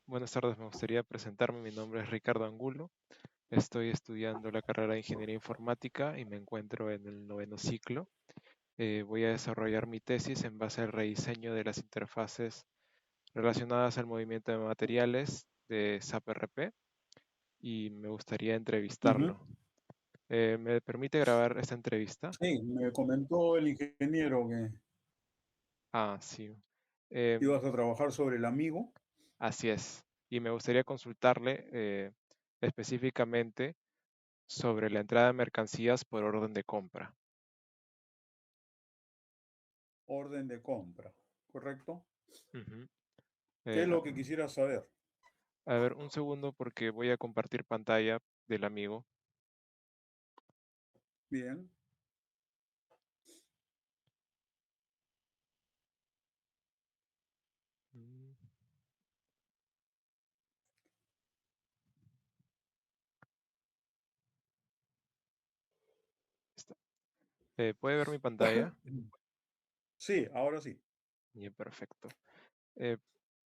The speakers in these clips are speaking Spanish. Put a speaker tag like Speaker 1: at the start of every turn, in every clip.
Speaker 1: Buenas tardes, me gustaría presentarme. Mi nombre es Ricardo Angulo. Estoy estudiando la carrera de Ingeniería Informática y me encuentro en el noveno ciclo. Voy a desarrollar mi tesis en base al rediseño de las interfaces relacionadas al movimiento de materiales de SAP RP y me gustaría
Speaker 2: Ujú.
Speaker 1: entrevistarlo. ¿Me permite grabar esta entrevista?
Speaker 2: Sí, me comentó el ingeniero que
Speaker 1: Ah, sí. Em,
Speaker 2: ibas a trabajar sobre el amigo.
Speaker 1: Así es. Y me gustaría consultarle específicamente sobre la entrada de mercancías por orden de compra.
Speaker 2: Orden de compra, ¿correcto?
Speaker 1: Ujú.
Speaker 2: ¿Qué es
Speaker 1: Eh, a,
Speaker 2: lo que quisieras saber?
Speaker 1: a ver, un segundo porque voy a compartir pantalla del amigo.
Speaker 2: Bien.
Speaker 1: Mm, está. ¿Puede ver mi pantalla?
Speaker 2: Sí, ahora sí.
Speaker 1: Bien, perfecto. Eh,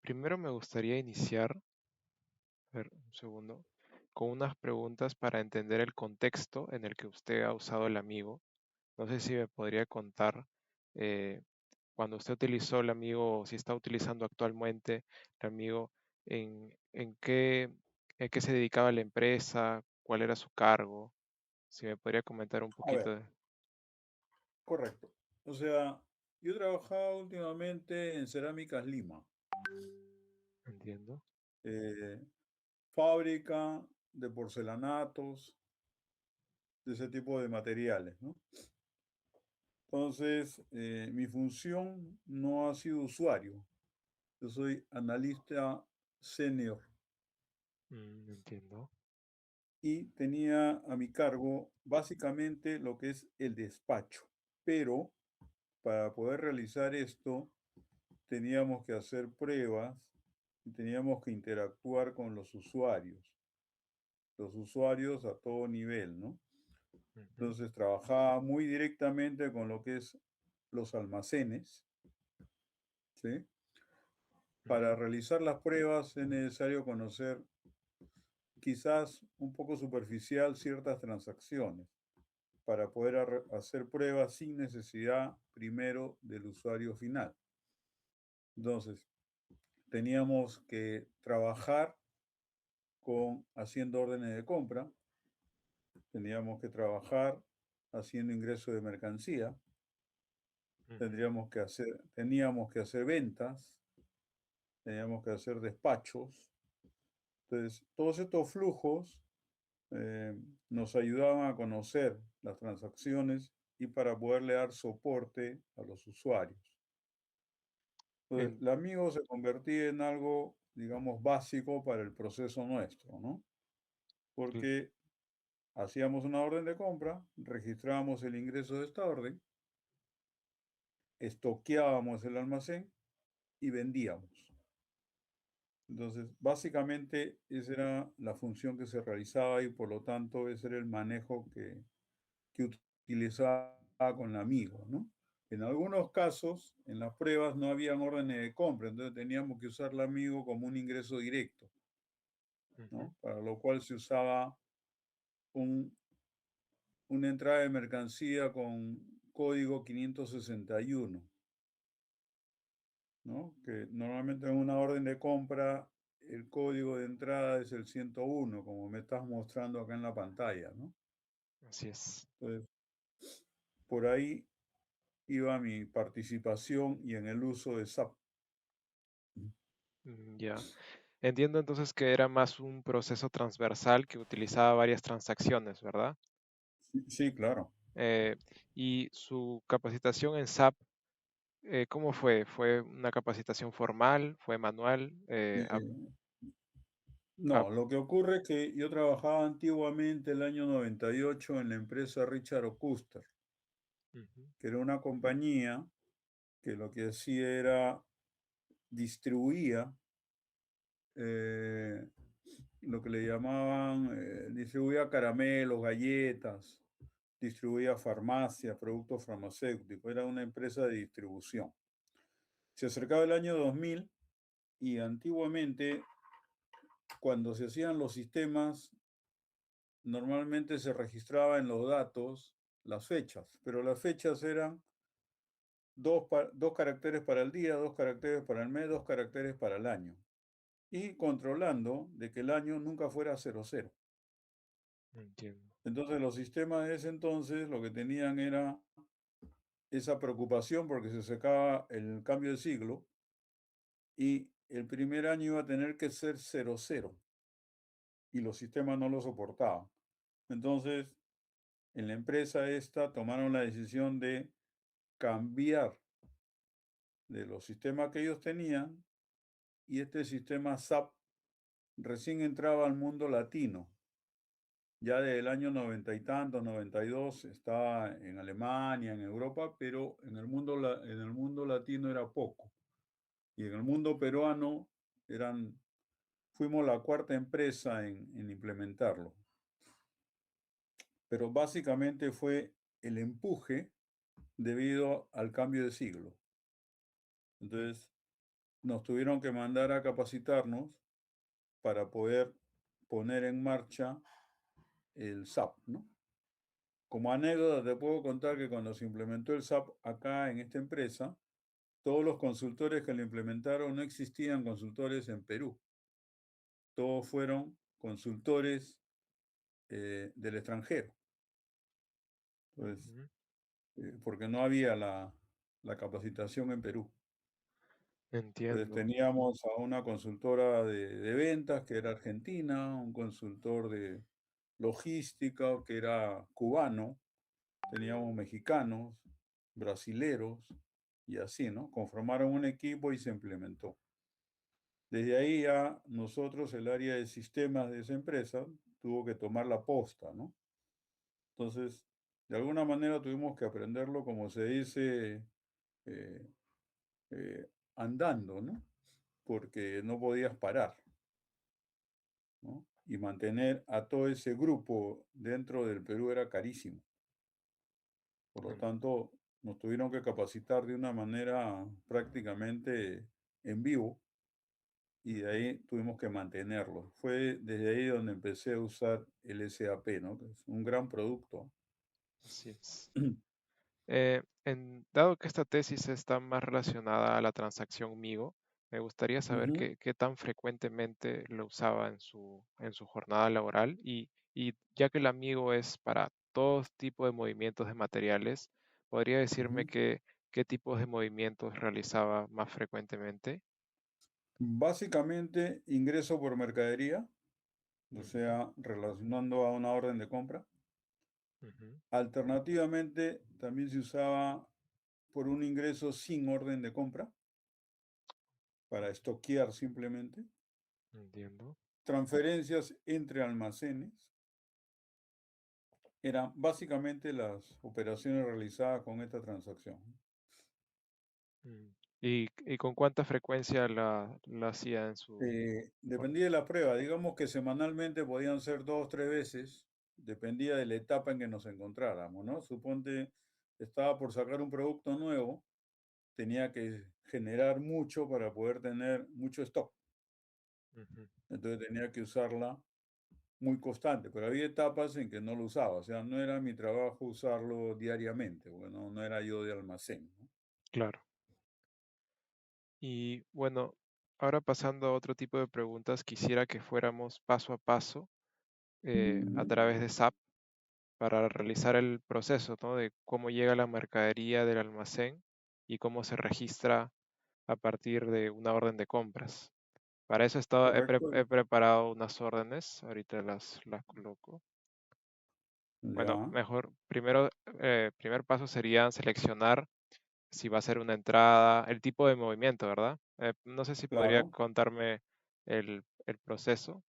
Speaker 1: Primero me gustaría iniciar, a ver, un segundo, con unas preguntas para entender el contexto en el que usted ha usado el amigo. No sé si me podría contar eh, cuando usted utilizó el amigo, o si está utilizando actualmente el amigo, en qué se dedicaba la empresa, cuál era su cargo, si me podría comentar un
Speaker 2: A ver,
Speaker 1: poquito de...
Speaker 2: correcto. O sea, yo he trabajado últimamente en Cerámicas Lima,
Speaker 1: Entiendo.
Speaker 2: eh, fábrica de porcelanatos, de ese tipo de materiales, ¿no? Entonces, mi función no ha sido usuario. Yo soy analista senior
Speaker 1: Entiendo.
Speaker 2: y tenía a mi cargo básicamente lo que es el despacho. Pero para poder realizar esto teníamos que hacer pruebas y teníamos que interactuar con los usuarios a todo nivel, ¿no?
Speaker 1: Ujú,
Speaker 2: Entonces trabajaba muy directamente con lo que es los almacenes, ¿sí?
Speaker 1: ujú,
Speaker 2: Para realizar las pruebas es necesario conocer quizás un poco superficial ciertas transacciones para poder hacer pruebas sin necesidad primero del usuario final. Entonces, teníamos que trabajar con haciendo órdenes de compra, teníamos que trabajar haciendo ingreso de mercancía,
Speaker 1: ujú.
Speaker 2: teníamos que hacer ventas, teníamos que hacer despachos. Entonces, todos estos flujos eh, nos ayudaban a conocer las transacciones y para poderle dar soporte a los usuarios. Entonces,
Speaker 1: En-
Speaker 2: el amigo se convertía en algo, digamos, básico para el proceso nuestro, ¿no?
Speaker 1: cl-
Speaker 2: Porque hacíamos una orden de compra, registrábamos el ingreso de esta orden, estoqueábamos el almacén y vendíamos. Entonces, básicamente esa era la función que se realizaba y por lo tanto ese era el manejo que utilizaba con el amigo, ¿no? En algunos casos, en las pruebas no habían órdenes de compra, entonces teníamos que usar el amigo como un ingreso directo,
Speaker 1: ujú.
Speaker 2: ¿no? Para lo cual se usaba un, una entrada de mercancía con código 561, ¿no? Que normalmente en una orden de compra el código de entrada es el 101, como me estás mostrando acá en la pantalla, ¿no?
Speaker 1: Así es.
Speaker 2: Entonces, por ahí iba mi participación y en el uso de SAP.
Speaker 1: Ya. Entiendo entonces que era más un proceso transversal que utilizaba varias transacciones, ¿verdad?
Speaker 2: Sí, sí, claro.
Speaker 1: Eh, y su capacitación en SAP, ¿cómo fue? ¿Fue una capacitación formal? ¿Fue manual?
Speaker 2: Eh, no, lo que ocurre es que yo trabajaba antiguamente el año 98 en la empresa Richard Ocuster,
Speaker 1: Ujú,
Speaker 2: que era una compañía que lo que hacía era distribuía eh, lo que le llamaban, distribuía caramelos, galletas, distribuía farmacias, productos farmacéuticos, era una empresa de distribución. Se acercaba el año 2000 Y antiguamente, cuando se hacían los sistemas, normalmente se registraba en los datos las fechas, pero las fechas eran dos caracteres para el día, dos caracteres para el mes, dos caracteres para el año. Y controlando de que el año nunca fuera 00.
Speaker 1: entiendo.
Speaker 2: Entonces los sistemas de ese entonces lo que tenían era esa preocupación porque se sacaba el cambio de siglo y el primer año iba a tener que ser 00 y los sistemas no lo soportaban. Entonces, en la empresa esta tomaron la decisión de cambiar de los sistemas que ellos tenían y este sistema SAP recién entraba al mundo latino. Ya desde el año 90 y tantos, 92, estaba en Alemania, en Europa, pero en el mundo latino era poco. Y en el mundo peruano eran, fuimos la cuarta empresa en implementarlo. Pero básicamente fue el empuje debido al cambio de siglo.
Speaker 1: Mm,
Speaker 2: Entonces, nos tuvieron que mandar a capacitarnos para poder poner en marcha el SAP, ¿no? Como anécdota, te puedo contar que cuando se implementó el SAP acá en esta empresa, todos los consultores que lo implementaron no existían consultores en Perú. Todos fueron consultores del extranjero. Entonces,
Speaker 1: ujú.
Speaker 2: porque no había la capacitación en Perú. Entonces
Speaker 1: Entiendo.
Speaker 2: teníamos a una consultora de ventas que era argentina, un consultor de logística que era cubano, teníamos mexicanos, brasileros y así, ¿no? Conformaron un equipo y se implementó. Desde ahí ya nosotros, el área de sistemas de esa empresa, tuvo que tomar la posta, ¿no? Entonces, de alguna manera tuvimos que aprenderlo, como se dice, eh, eh, andando, ¿no? Porque no podías parar, ¿no? Y mantener a todo ese grupo dentro del Perú era carísimo. Por lo
Speaker 1: Mm,
Speaker 2: tanto, nos tuvieron que capacitar de una manera prácticamente en vivo y de
Speaker 1: ujú.
Speaker 2: ahí tuvimos que mantenerlo. Fue desde ahí donde empecé a usar el SAP, ¿no? Que es un gran producto.
Speaker 1: Así es. Dado que esta tesis está más relacionada a la transacción Migo, me gustaría saber
Speaker 2: Ujú.
Speaker 1: qué tan frecuentemente lo usaba en su jornada laboral y ya que el Amigo es para todo tipo de movimientos de materiales, ¿podría decirme
Speaker 2: Ujú.
Speaker 1: qué tipos de movimientos realizaba más frecuentemente?
Speaker 2: Básicamente, ingreso por mercadería, o
Speaker 1: Ujú,
Speaker 2: sea, relacionando a una orden de compra.
Speaker 1: ujú,
Speaker 2: Alternativamente, también se usaba por un ingreso sin orden de compra, para estoquear simplemente.
Speaker 1: entiendo.
Speaker 2: Transferencias entre almacenes. Eran básicamente las operaciones realizadas con esta transacción.
Speaker 1: Mm. Y con cuánta frecuencia la hacía en su...
Speaker 2: Dependía de la prueba. Digamos que semanalmente podían ser dos, tres veces. Dependía de la etapa en que nos encontráramos, ¿no? Suponte, estaba por sacar un producto nuevo, tenía que generar mucho para poder tener mucho stock.
Speaker 1: Ujú,
Speaker 2: Entonces tenía que usarla muy constante, pero había etapas en que no lo usaba, o sea, no era mi trabajo usarlo diariamente, bueno, no era yo de almacén, ¿no?
Speaker 1: claro. Y bueno, ahora pasando a otro tipo de preguntas, quisiera que fuéramos paso a paso a
Speaker 2: Ujú.
Speaker 1: través de SAP para realizar el proceso, ¿no? De cómo llega la mercadería del almacén y cómo se registra a partir de una orden de compras. Para eso
Speaker 2: Correcto,
Speaker 1: he preparado unas órdenes, ahorita las coloco. Bueno,
Speaker 2: ya,
Speaker 1: mejor, primero, primer paso sería seleccionar si va a ser una entrada, el tipo de movimiento, ¿verdad? No sé si podría
Speaker 2: claro.
Speaker 1: contarme el proceso.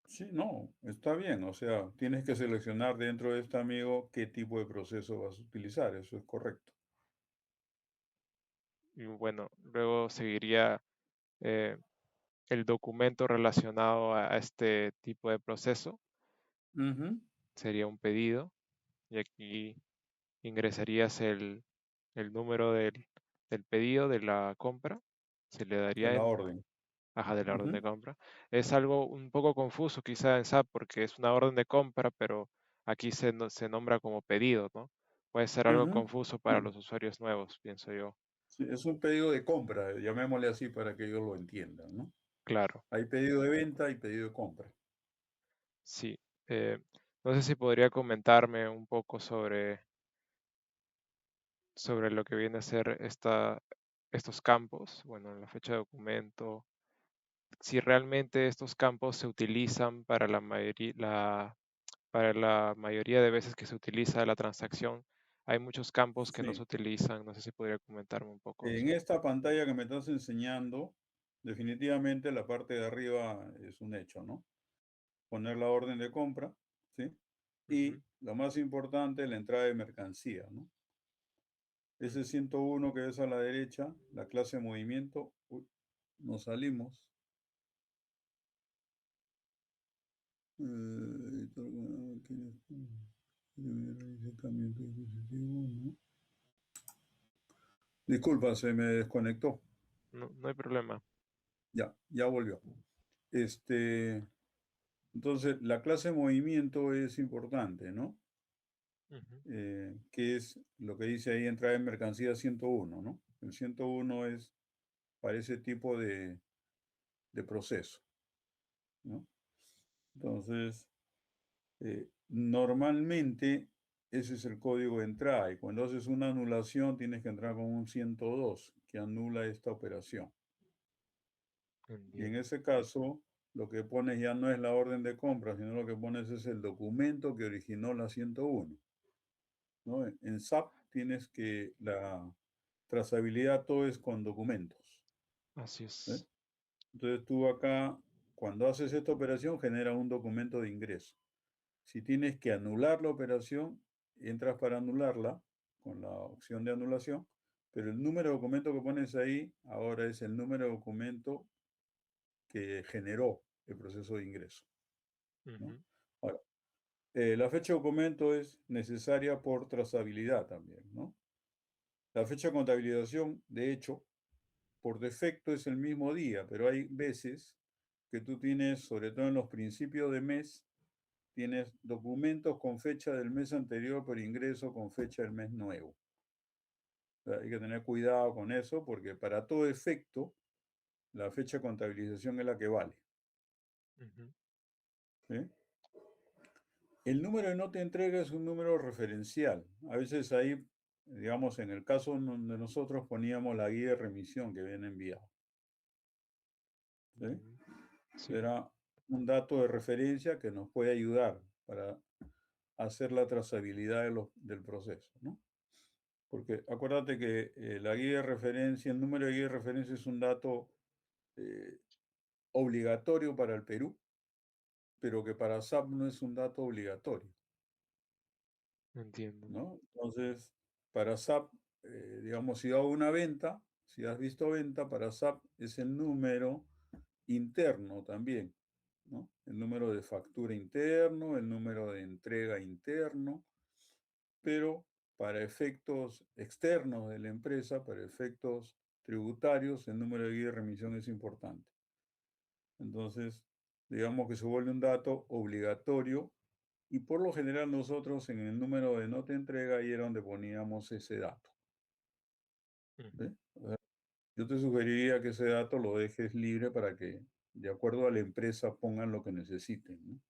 Speaker 2: Sí, no, está bien, o sea, tienes que seleccionar dentro de este amigo qué tipo de proceso vas a utilizar, eso es correcto.
Speaker 1: Y bueno, luego seguiría eh, el documento relacionado a este tipo de proceso.
Speaker 2: Ujú.
Speaker 1: Sería un pedido y aquí ingresarías el número del pedido de la compra se le
Speaker 2: de
Speaker 1: daría
Speaker 2: la
Speaker 1: en
Speaker 2: orden.
Speaker 1: baja de la orden de
Speaker 2: Ujú,
Speaker 1: compra. Es algo un poco confuso quizá en SAP porque es una orden de compra, pero aquí se nombra como pedido, ¿no? Puede ser algo
Speaker 2: ujú.
Speaker 1: confuso para
Speaker 2: Sí,
Speaker 1: los usuarios nuevos, pienso yo.
Speaker 2: sí, es un pedido de compra, llamémosle así para que ellos lo entiendan, ¿no?
Speaker 1: Claro,
Speaker 2: Hay pedido de venta y pedido de compra.
Speaker 1: sí. No sé si podría comentarme un poco sobre lo que viene a ser estos campos, bueno, en la fecha de documento, si realmente estos campos se utilizan para la mayoría de veces que se utiliza la transacción. Hay muchos campos que no se
Speaker 2: Sí.
Speaker 1: utilizan, no sé si podría comentarme un poco
Speaker 2: En
Speaker 1: eso.
Speaker 2: esta pantalla que me estás enseñando, definitivamente la parte de arriba es un hecho, ¿no? Poner la orden de compra, ¿sí? Y
Speaker 1: Ujú.
Speaker 2: lo más importante, la entrada de mercancía, ¿no? Ese
Speaker 1: Mm.
Speaker 2: 101 que ves a la derecha, la clase de movimiento, uy, nos salimos. Disculpa, se me desconectó.
Speaker 1: No, no hay problema.
Speaker 2: Ya, ya volvió. Este, entonces, la clase de movimiento es importante, ¿no?
Speaker 1: Ujú.
Speaker 2: Que es lo que dice ahí entrada en mercancía 101, ¿no? El 101 es para ese tipo de proceso, ¿no? Entonces, normalmente ese es el código de entrada y cuando haces una anulación tienes que entrar con un 102 que anula esta operación. Y en
Speaker 1: Entiendo.
Speaker 2: ese caso, lo que pones ya no es la orden de compra, sino lo que pones es el documento que originó la 101, ¿no? En SAP tienes que la trazabilidad todo es con documentos,
Speaker 1: Así
Speaker 2: ¿eh?
Speaker 1: es.
Speaker 2: Entonces tú acá, cuando haces esta operación, genera un documento de ingreso. Si tienes que anular la operación, entras para anularla con la opción de anulación, pero el número de documento que pones ahí ahora es el número de documento que generó el proceso de ingreso, ¿no?
Speaker 1: Ujú.
Speaker 2: Ahora, la fecha de documento es necesaria por trazabilidad también, ¿no? La fecha de contabilización, de hecho, por defecto es el mismo día, pero hay veces que tú tienes, sobre todo en los principios de mes, tienes documentos con fecha del mes anterior, pero ingreso con fecha del mes nuevo. O sea, hay que tener cuidado con eso porque para todo efecto, la fecha de contabilización es la que vale,
Speaker 1: Ujú.
Speaker 2: ¿sí? El número de nota de entrega es un número referencial. A veces ahí, digamos, en el caso donde nosotros poníamos la guía de remisión que viene enviado, ¿sí?
Speaker 1: Mm. Sí,
Speaker 2: Era un dato de referencia que nos puede ayudar para hacer la trazabilidad del proceso, ¿no? Porque acuérdate que la guía de referencia, el número de guía de referencia es un dato eh, obligatorio para el Perú, pero que para SAP no es un dato obligatorio,
Speaker 1: entiendo.
Speaker 2: ¿no? Entonces, para SAP, digamos, si hago una venta, si has visto venta, para SAP es el número interno también, ¿no? El número de factura interno, el número de entrega interno, pero para efectos externos de la empresa, para efectos tributarios, el número de guía de remisión es importante. Entonces, digamos que se vuelve un dato obligatorio y por lo general nosotros en el número de nota de entrega ahí era donde poníamos ese dato.
Speaker 1: Ujú.
Speaker 2: ¿Sí? O sea, yo te sugeriría que ese dato lo dejes libre para que, de acuerdo a la empresa, pongan lo que necesiten, ¿no?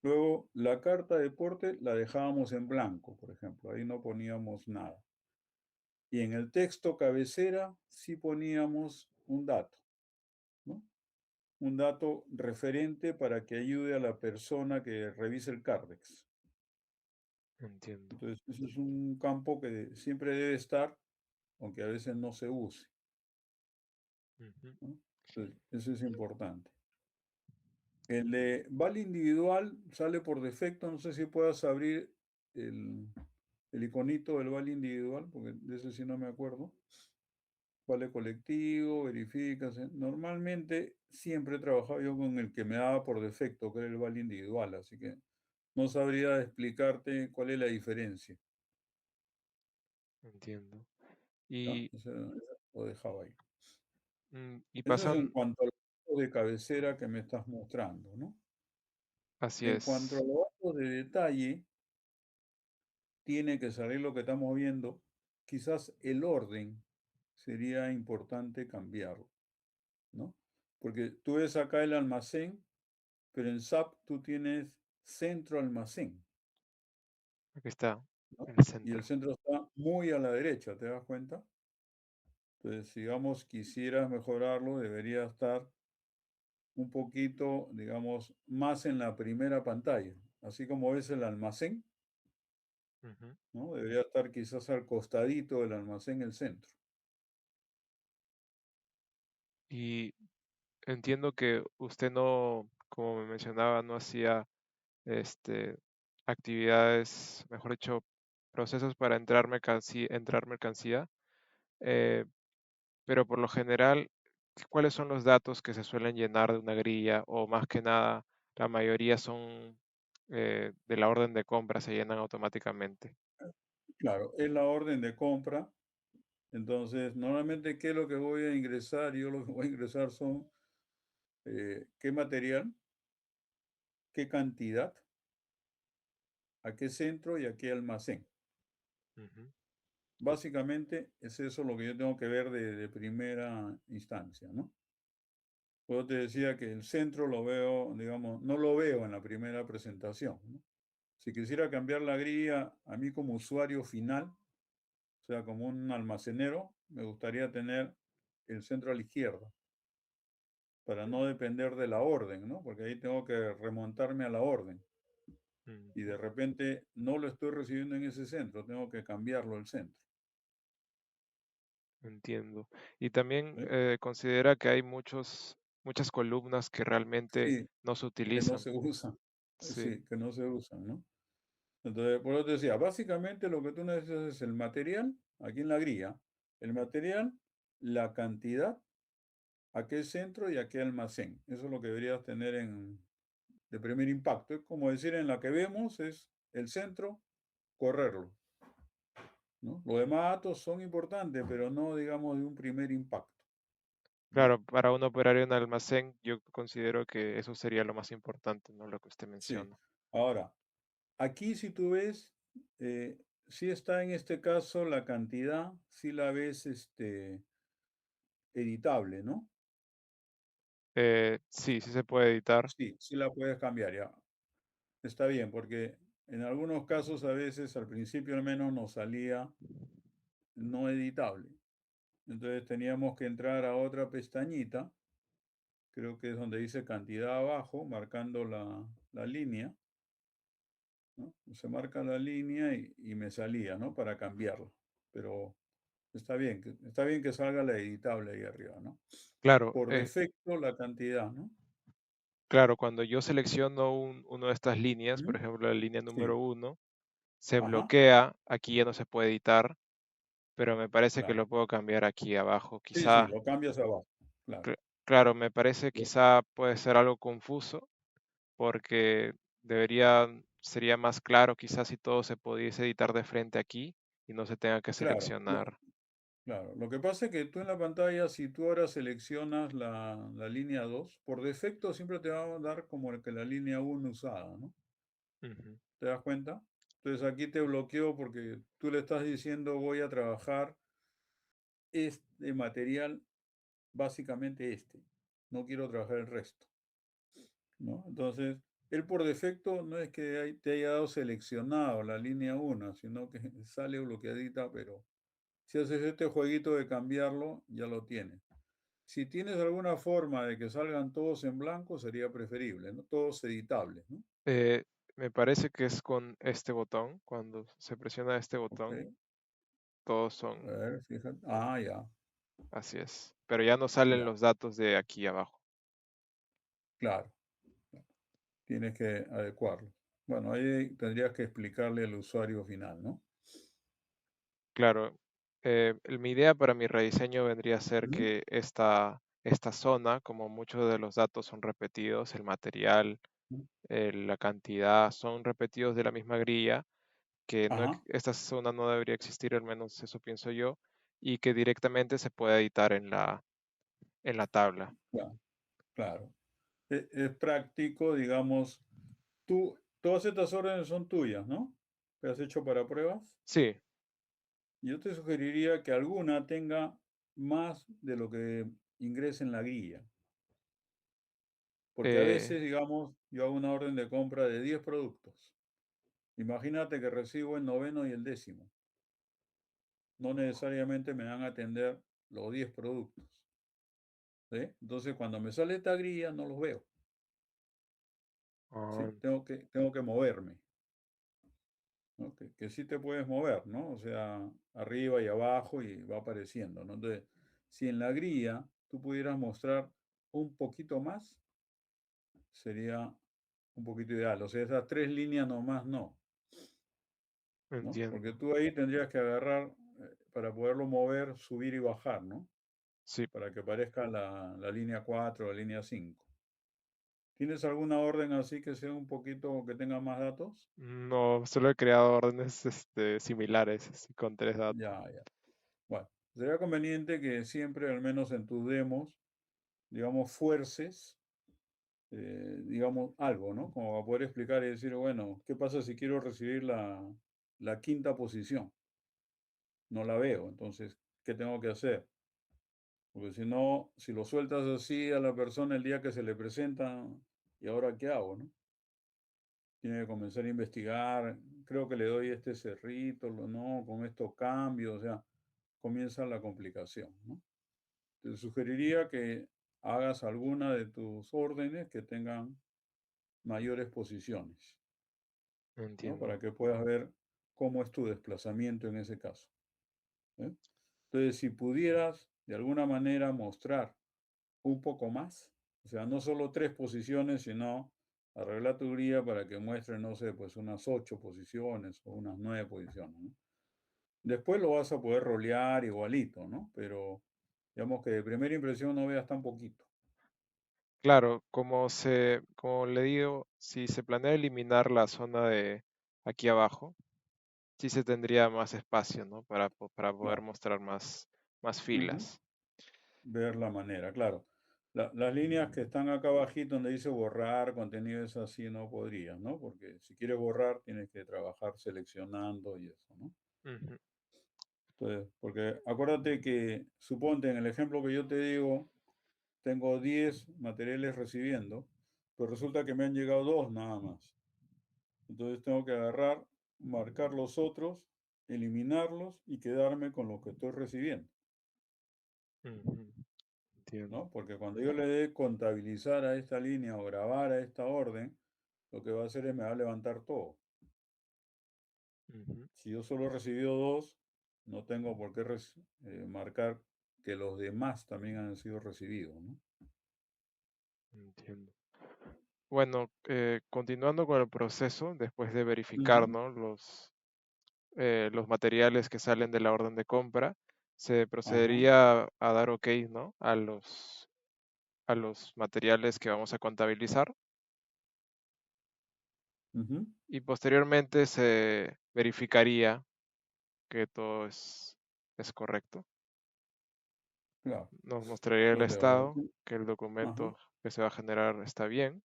Speaker 2: Luego, la carta de porte la dejábamos en blanco, por ejemplo, ahí no poníamos nada. Y en el texto cabecera sí poníamos un dato, ¿no? Un dato referente para que ayude a la persona que revise el CARDEX.
Speaker 1: Entiendo.
Speaker 2: Entonces, eso es un campo que siempre debe estar, aunque a veces no se use,
Speaker 1: Ujú.
Speaker 2: ¿no? Entonces, eso es importante. El de vale individual sale por defecto, no sé si puedas abrir el, el iconito del vale individual, porque de ese sí no me acuerdo. Vale colectivo, verificas. Normalmente siempre he trabajado yo con el que me daba por defecto, que era el vale individual, así que no sabría explicarte cuál es la diferencia.
Speaker 1: Entiendo.
Speaker 2: ¿Ya?
Speaker 1: Y
Speaker 2: Eso lo dejaba ahí.
Speaker 1: Y
Speaker 2: Eso es en
Speaker 1: pasan,
Speaker 2: cuanto a los datos de cabecera que me estás mostrando, ¿no?
Speaker 1: así
Speaker 2: En cuanto a
Speaker 1: es,
Speaker 2: los datos de detalle, tiene que salir lo que estamos viendo. Quizás el orden sería importante cambiarlo, ¿no? Porque tú ves acá el almacén, pero en SAP tú tienes centro almacén,
Speaker 1: aquí está
Speaker 2: ¿no?
Speaker 1: el
Speaker 2: Y el
Speaker 1: centro.
Speaker 2: centro está muy a la derecha, ¿te das cuenta? Entonces, si digamos quisieras mejorarlo, debería estar un poquito, digamos, más en la primera pantalla. Así como ves el almacén,
Speaker 1: Ujú.
Speaker 2: ¿no? Debería estar quizás al costadito del almacén el centro.
Speaker 1: Y entiendo que usted no, como me mencionaba, no hacía este, actividades, mejor dicho, procesos para entrar mercancía, eh, pero por lo general, ¿cuáles son los datos que se suelen llenar de una grilla? O más que nada, la mayoría son de la orden de compra, se llenan automáticamente.
Speaker 2: Claro, es la orden de compra. Entonces, normalmente, ¿qué es lo que voy a ingresar? Yo lo que voy a ingresar son qué material, qué cantidad, a qué centro y a qué almacén.
Speaker 1: Ujú.
Speaker 2: Básicamente es eso lo que yo tengo que ver de primera instancia, ¿no? Yo te decía que el centro lo veo, digamos, no lo veo en la primera presentación, ¿no? Si quisiera cambiar la grilla, a mí como usuario final, o sea, como un almacenero, me gustaría tener el centro a la izquierda, para no depender de la orden, ¿no? Porque ahí tengo que remontarme a la orden. Y
Speaker 1: Ujú.
Speaker 2: de repente no lo estoy recibiendo en ese centro, tengo que cambiarlo el centro.
Speaker 1: Entiendo. Y también
Speaker 2: ¿Sí?
Speaker 1: considera que hay muchas columnas que realmente
Speaker 2: Sí,
Speaker 1: no se
Speaker 2: que no
Speaker 1: utilizan.
Speaker 2: se usan.
Speaker 1: Sí,
Speaker 2: Sí, que no se usan, ¿no? Entonces, por eso te decía, básicamente lo que tú necesitas es el material, aquí en la grilla, el
Speaker 1: mm,
Speaker 2: material, la cantidad, a qué centro y a qué almacén. Eso es lo que deberías tener de primer impacto. Es como decir, en la que vemos es el centro, correrlo, ¿no? Los demás datos son importantes, pero no, digamos, de un primer impacto, ¿no?
Speaker 1: claro, para un operario en almacén, yo considero que eso sería lo más importante, ¿no? Lo que usted
Speaker 2: Sí.
Speaker 1: menciona.
Speaker 2: Ahora, aquí si tú ves, sí está en este caso la cantidad, sí la ves editable, ¿no?
Speaker 1: Sí, sí se puede editar.
Speaker 2: Sí, sí la puedes cambiar ya. Está bien, porque en algunos casos a veces al principio al menos nos salía no editable. Entonces teníamos que entrar a otra pestañita, creo que es donde dice cantidad abajo, marcando la línea, ¿no? Se marca la línea y me salía, ¿no? Para cambiarla. Pero está bien que salga la editable ahí arriba, ¿no?
Speaker 1: Claro,
Speaker 2: Por defecto la cantidad, ¿no?
Speaker 1: claro, cuando yo selecciono una de estas líneas, por
Speaker 2: Ujú.
Speaker 1: ejemplo, la línea
Speaker 2: Sí,
Speaker 1: número uno, se
Speaker 2: ajá,
Speaker 1: bloquea, aquí ya no se puede editar, pero me parece que
Speaker 2: claro.
Speaker 1: lo puedo cambiar aquí abajo.
Speaker 2: Sí, sí,
Speaker 1: Quizá,
Speaker 2: lo cambias abajo, claro.
Speaker 1: claro, me parece
Speaker 2: Lo-
Speaker 1: quizá puede ser algo confuso porque sería más claro quizás si todo se pudiese editar de frente aquí y no se tenga que
Speaker 2: Claro,
Speaker 1: seleccionar.
Speaker 2: claro. Lo que pasa es que tú en la pantalla, si tú ahora seleccionas la línea 2 por defecto siempre te va a dar como que la línea uno usada, ¿no?
Speaker 1: Ujú.
Speaker 2: ¿Te das cuenta? Entonces aquí te bloqueo porque tú le estás diciendo voy a trabajar este material, básicamente este. No quiero trabajar el resto, ¿no? Entonces, él por defecto no es que te haya dado seleccionado la línea uno, sino que sale bloqueadita, pero si haces este jueguito de cambiarlo, ya lo tienes. Si tienes alguna forma de que salgan todos en blanco, sería preferible, ¿no? Todos editables, ¿no?
Speaker 1: Eh, Me parece que es con este botón, cuando se presiona este
Speaker 2: Ok,
Speaker 1: botón, todos
Speaker 2: a
Speaker 1: son,
Speaker 2: ver, fíjate. Ah, ya,
Speaker 1: así es, pero ya no salen
Speaker 2: ya,
Speaker 1: los datos de aquí abajo.
Speaker 2: claro. Tienes que adecuarlo. Bueno, ahí tendrías que explicarle al usuario final, ¿no?
Speaker 1: Claro, mi idea para mi rediseño vendría a ser
Speaker 2: Ujú.
Speaker 1: que esta zona, como muchos de los datos son repetidos, el material, la cantidad, son repetidos de la misma grilla, que no,
Speaker 2: Ajá,
Speaker 1: esta zona no debería existir, al menos eso pienso yo, y que directamente se pueda editar en la tabla.
Speaker 2: Claro, claro. Es práctico, digamos, todas estas órdenes son tuyas, ¿no? ¿Que has hecho para pruebas?
Speaker 1: Sí,
Speaker 2: Yo te sugeriría que alguna tenga más de lo que ingrese en la guía, porque a
Speaker 1: eh,
Speaker 2: veces, digamos, yo hago una orden de compra de 10 productos. Imagínate que recibo el noveno y el décimo. No necesariamente me van a atender los 10 productos, ¿sí? Entonces, cuando me sale esta guía, no los veo,
Speaker 1: ah,
Speaker 2: ¿sí? Tengo que moverme, ¿no? Que sí te puedes mover, ¿no? O sea, arriba y abajo y va apareciendo, ¿no? Entonces, si en la guía tú pudieras mostrar un poquito más, sería un poquito ideal. O sea, esas tres líneas nomás no, ¿no? Porque
Speaker 1: entiendo.
Speaker 2: tú ahí tendrías que agarrar, para poderlo mover, subir y bajar, ¿no?
Speaker 1: Sí,
Speaker 2: Para que aparezca la línea 4 la línea 5. ¿Tienes alguna orden así que sea un poquito, que tenga más datos?
Speaker 1: no, solo he creado órdenes similares, así, con tres datos.
Speaker 2: Ya, ya. Bueno, sería conveniente que siempre, al menos en tus demos, digamos, fuerces, digamos, algo, ¿no? Como para poder explicar y decir, bueno, ¿qué pasa si quiero recibir la quinta posición? No la veo, entonces, ¿qué tengo que hacer? Porque si no, si lo sueltas así a la persona el día que se le presenta, ¿y ahora qué hago, no? Tiene que comenzar a investigar, creo que le doy este cerrito, no, con estos cambios, o sea, comienza la complicación, ¿no? Te sugeriría que hagas alguna de tus órdenes que tengan mayores posiciones, ¿no?
Speaker 1: Entiendo,
Speaker 2: Para que puedas ver cómo es tu desplazamiento en ese caso, ¿eh? Entonces, si pudieras de alguna manera mostrar un poco más, o sea, no solo tres posiciones, sino arreglar tu guía para que muestre, no sé, pues unas 8 posiciones o unas 9 posiciones, ¿no? Después lo vas a poder rolear igualito, ¿no? Pero digamos que de primera impresión no veas tan poquito.
Speaker 1: claro, como le digo, si se planea eliminar la zona de aquí abajo, sí se tendría más espacio, ¿no? Para poder
Speaker 2: Claro.
Speaker 1: mostrar más
Speaker 2: Ujú.
Speaker 1: filas.
Speaker 2: Ver la manera, claro. Las líneas que están acá abajito donde dice borrar contenido, es así, no podrías, ¿no? Porque si quieres borrar, tienes que trabajar seleccionando y eso, ¿no?
Speaker 1: Ujú,
Speaker 2: Entonces, porque acuérdate que, suponte en el ejemplo que yo te digo, tengo 10 materiales recibiendo, pero resulta que me han llegado dos nada más. Entonces tengo que agarrar, marcar los otros, eliminarlos y quedarme con lo que estoy recibiendo,
Speaker 1: ujú, entiendo.
Speaker 2: ¿no? Porque cuando yo le dé contabilizar a esta línea o grabar a esta orden, lo que va a hacer es me va a levantar todo.
Speaker 1: Ujú,
Speaker 2: Si yo solo he recibido dos, no tengo por qué marcar que los demás también han sido recibidos, ¿no?
Speaker 1: entiendo. Bueno, continuando con el proceso, después de verificar,
Speaker 2: Ujú,
Speaker 1: ¿no? Los materiales que salen de la orden de compra, se
Speaker 2: ajá,
Speaker 1: procedería a dar OK, ¿no? A los materiales que vamos a contabilizar
Speaker 2: ujú,
Speaker 1: y posteriormente se verificaría que es correcto.
Speaker 2: claro.
Speaker 1: Nos mostraría el
Speaker 2: O sea, pero
Speaker 1: estado,
Speaker 2: tú,
Speaker 1: que el
Speaker 2: ajá,
Speaker 1: documento que se va a generar está bien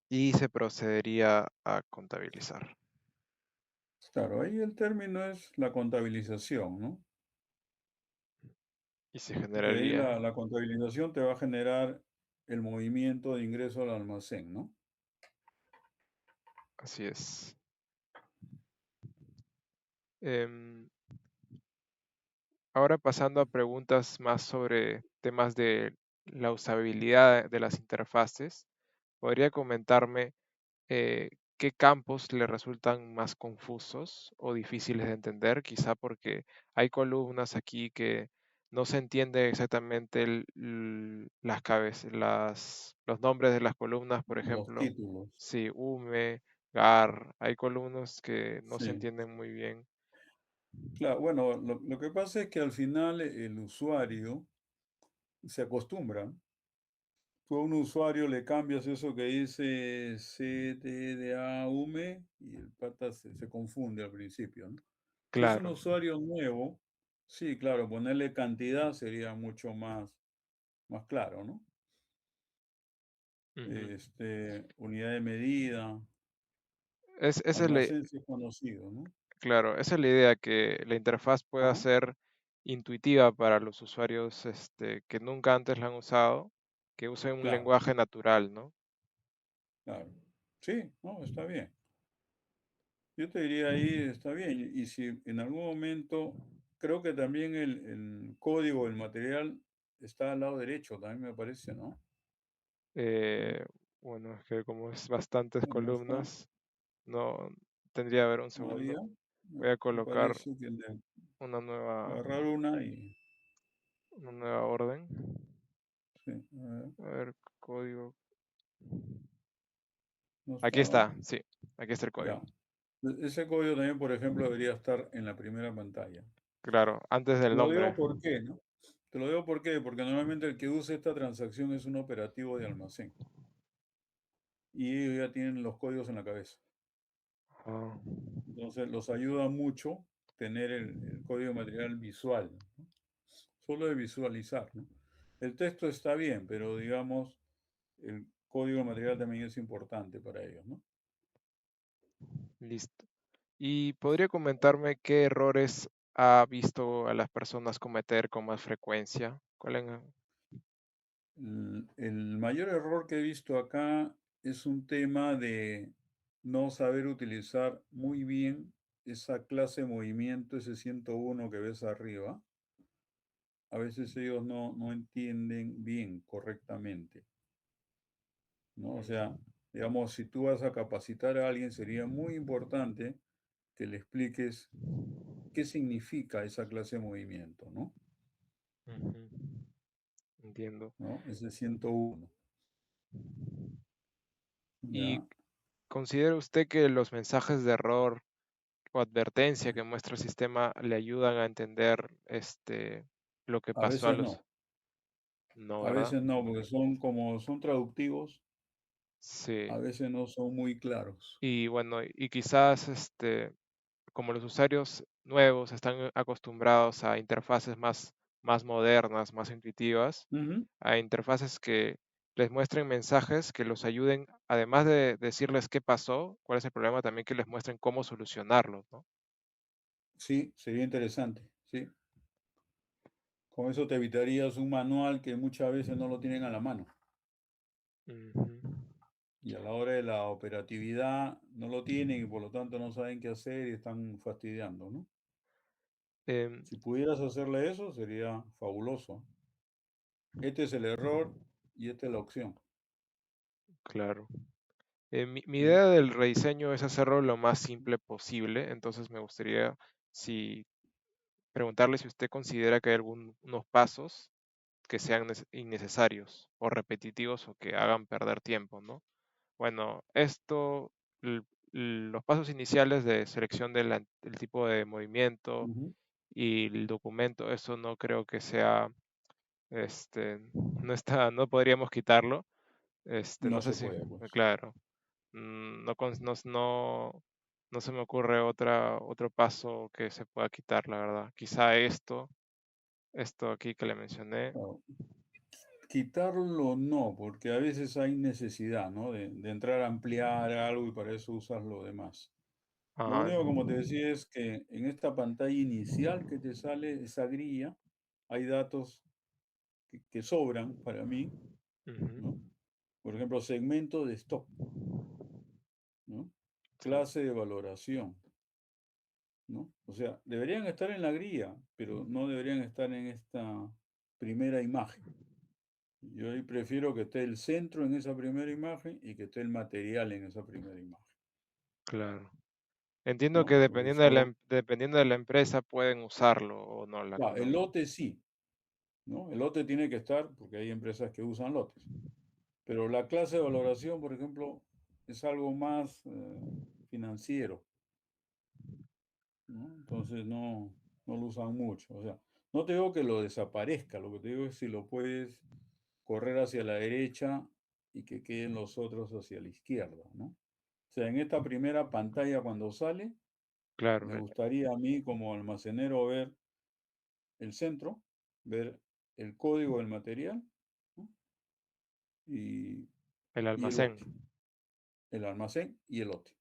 Speaker 1: y se procedería a contabilizar.
Speaker 2: claro, ahí el término es la contabilización, ¿no?
Speaker 1: Y se
Speaker 2: Porque ahí
Speaker 1: generaría,
Speaker 2: la contabilización te va a generar el movimiento de ingreso al almacén, ¿no?
Speaker 1: así es. Em, Ahora pasando a preguntas más sobre temas de la usabilidad de las interfaces, ¿podría comentarme qué campos le resultan más confusos o difíciles de entender? Quizá porque hay columnas aquí que no se entiende exactamente los nombres de las columnas, por
Speaker 2: Los
Speaker 1: ejemplo,
Speaker 2: títulos.
Speaker 1: si UME, GAR, hay columnas que no se
Speaker 2: Sí.
Speaker 1: entienden muy bien.
Speaker 2: Claro, bueno, lo que pasa es que al final el usuario se acostumbra. Tú a un usuario le cambias eso que dice CTDA UME y el pata se confunde al principio, ¿no? Si es un
Speaker 1: Claro,
Speaker 2: usuario nuevo, Sí, claro, ponerle cantidad sería mucho más claro, ¿no?
Speaker 1: Ujú.
Speaker 2: Unidad de medida,
Speaker 1: Esa es
Speaker 2: almacén sí es conocido, ¿no?
Speaker 1: claro, esa es la idea, que la interfaz pueda
Speaker 2: Ajá,
Speaker 1: ser intuitiva para los usuarios que nunca antes la han usado, que usen un
Speaker 2: claro,
Speaker 1: lenguaje natural, ¿no?
Speaker 2: claro. Sí, no, está bien. Yo te diría ahí, está bien. Y si en algún momento, creo que también el código, el material está al lado derecho, también me parece, ¿no?
Speaker 1: Eh, bueno, es que como es bastantes
Speaker 2: ¿No está?
Speaker 1: columnas, no tendría que haber un
Speaker 2: Ahí ya.
Speaker 1: segundo. Voy a
Speaker 2: Me
Speaker 1: colocar
Speaker 2: parece que de
Speaker 1: una nueva,
Speaker 2: agarrar una y...
Speaker 1: una nueva orden.
Speaker 2: Sí, a ver,
Speaker 1: A ver, código.
Speaker 2: no
Speaker 1: Aquí
Speaker 2: estaba.
Speaker 1: está, sí, aquí está el código.
Speaker 2: Ya. Ese código también, por ejemplo, debería estar en la primera pantalla.
Speaker 1: Claro, antes
Speaker 2: Te
Speaker 1: del
Speaker 2: lo
Speaker 1: nombre.
Speaker 2: digo por qué, ¿no? Te lo digo por qué, porque normalmente el que usa esta transacción es un operativo de almacén y ellos ya tienen los códigos en la cabeza.
Speaker 1: Ah,
Speaker 2: Entonces, los ayuda mucho tener el código material visual, ¿no? Solo de visualizar, ¿no? El texto está bien, pero digamos, el código material también es importante para ellos, ¿no?
Speaker 1: listo. ¿Y podría comentarme qué errores ha visto a las personas cometer con más frecuencia?
Speaker 2: El mayor error que he visto acá es un tema de no saber utilizar muy bien esa clase de movimiento, ese 101 que ves arriba. A veces ellos no entienden bien correctamente, ¿no? O sea,
Speaker 1: Ujú,
Speaker 2: digamos, si tú vas a capacitar a alguien, sería muy importante que le expliques qué significa esa clase de movimiento, ¿no?
Speaker 1: ujú, entiendo.
Speaker 2: ¿No? Ese 101.
Speaker 1: ¿Y
Speaker 2: ¿Ya?
Speaker 1: considera usted que los mensajes de error o advertencia que muestra el sistema le ayudan a entender lo que
Speaker 2: A
Speaker 1: pasó a
Speaker 2: veces
Speaker 1: los...
Speaker 2: no.
Speaker 1: No,
Speaker 2: A
Speaker 1: ¿verdad?
Speaker 2: veces no, porque son como son traductivos,
Speaker 1: Sí.
Speaker 2: a veces no son muy claros.
Speaker 1: Y bueno, y quizás como los usuarios nuevos están acostumbrados a interfaces más modernas, más intuitivas,
Speaker 2: Ujú.
Speaker 1: a interfaces que les muestren mensajes que los ayuden, además de decirles qué pasó, cuál es el problema, también que les muestren cómo solucionarlo, ¿no?
Speaker 2: Sí, sería interesante, sí. Con eso te evitarías un manual que muchas veces no lo tienen a la mano.
Speaker 1: Ujú.
Speaker 2: Y a la hora de la operatividad no lo tienen y por lo tanto no saben qué hacer y están fastidiando, ¿no?
Speaker 1: Em,
Speaker 2: Si pudieras hacerle eso, sería fabuloso. Este es el error y esta es la opción.
Speaker 1: claro. Mi
Speaker 2: Sí.
Speaker 1: idea del rediseño es hacerlo lo más simple posible, entonces me gustaría si preguntarle si usted considera que hay algunos pasos que sean innecesarios o repetitivos o que hagan perder tiempo, ¿no? Bueno, l- los pasos iniciales de selección del tipo de movimiento
Speaker 2: Ujú.
Speaker 1: y el documento, eso no creo que sea, no está, no podríamos quitarlo. No
Speaker 2: No
Speaker 1: sé
Speaker 2: se
Speaker 1: si,
Speaker 2: puede, pues.
Speaker 1: claro, no se me ocurre otro paso que se pueda quitar, la verdad. Quizá esto aquí que le mencioné.
Speaker 2: Claro. Quitarlo no, porque a veces hay necesidad, ¿no? De entrar a ampliar algo y para eso usas lo demás. Lo
Speaker 1: Ah,
Speaker 2: único, como te decía, es que en esta pantalla inicial que te sale, esa grilla, hay datos que sobran para mí, ¿no?
Speaker 1: ujú,
Speaker 2: Por ejemplo, segmento de stock, ¿no?
Speaker 1: sí,
Speaker 2: Clase de valoración, ¿no? O sea, deberían estar en la grilla, pero no deberían estar en esta primera imagen. Yo ahí prefiero que esté el centro en esa primera imagen y que esté el material en esa primera imagen,
Speaker 1: claro. Entiendo que
Speaker 2: ¿no? Porque eso,
Speaker 1: dependiendo de la empresa pueden usarlo o no, la que
Speaker 2: claro, el
Speaker 1: no.
Speaker 2: lote sí, ¿no? El lote tiene que estar porque hay empresas que usan lotes. Pero la clase de valoración, por ejemplo, es algo más financiero, ¿no? Entonces no lo usan mucho. O sea, no te digo que lo desaparezca, lo que te digo es si lo puedes correr hacia la derecha y que queden los otros hacia la izquierda, ¿no? O sea, en esta primera pantalla cuando sale,
Speaker 1: Claro,
Speaker 2: me gustaría a mí como almacenero ver el centro, ver el código del material, ¿no? y,
Speaker 1: El
Speaker 2: y el
Speaker 1: almacén.
Speaker 2: lote, el almacén y el lote.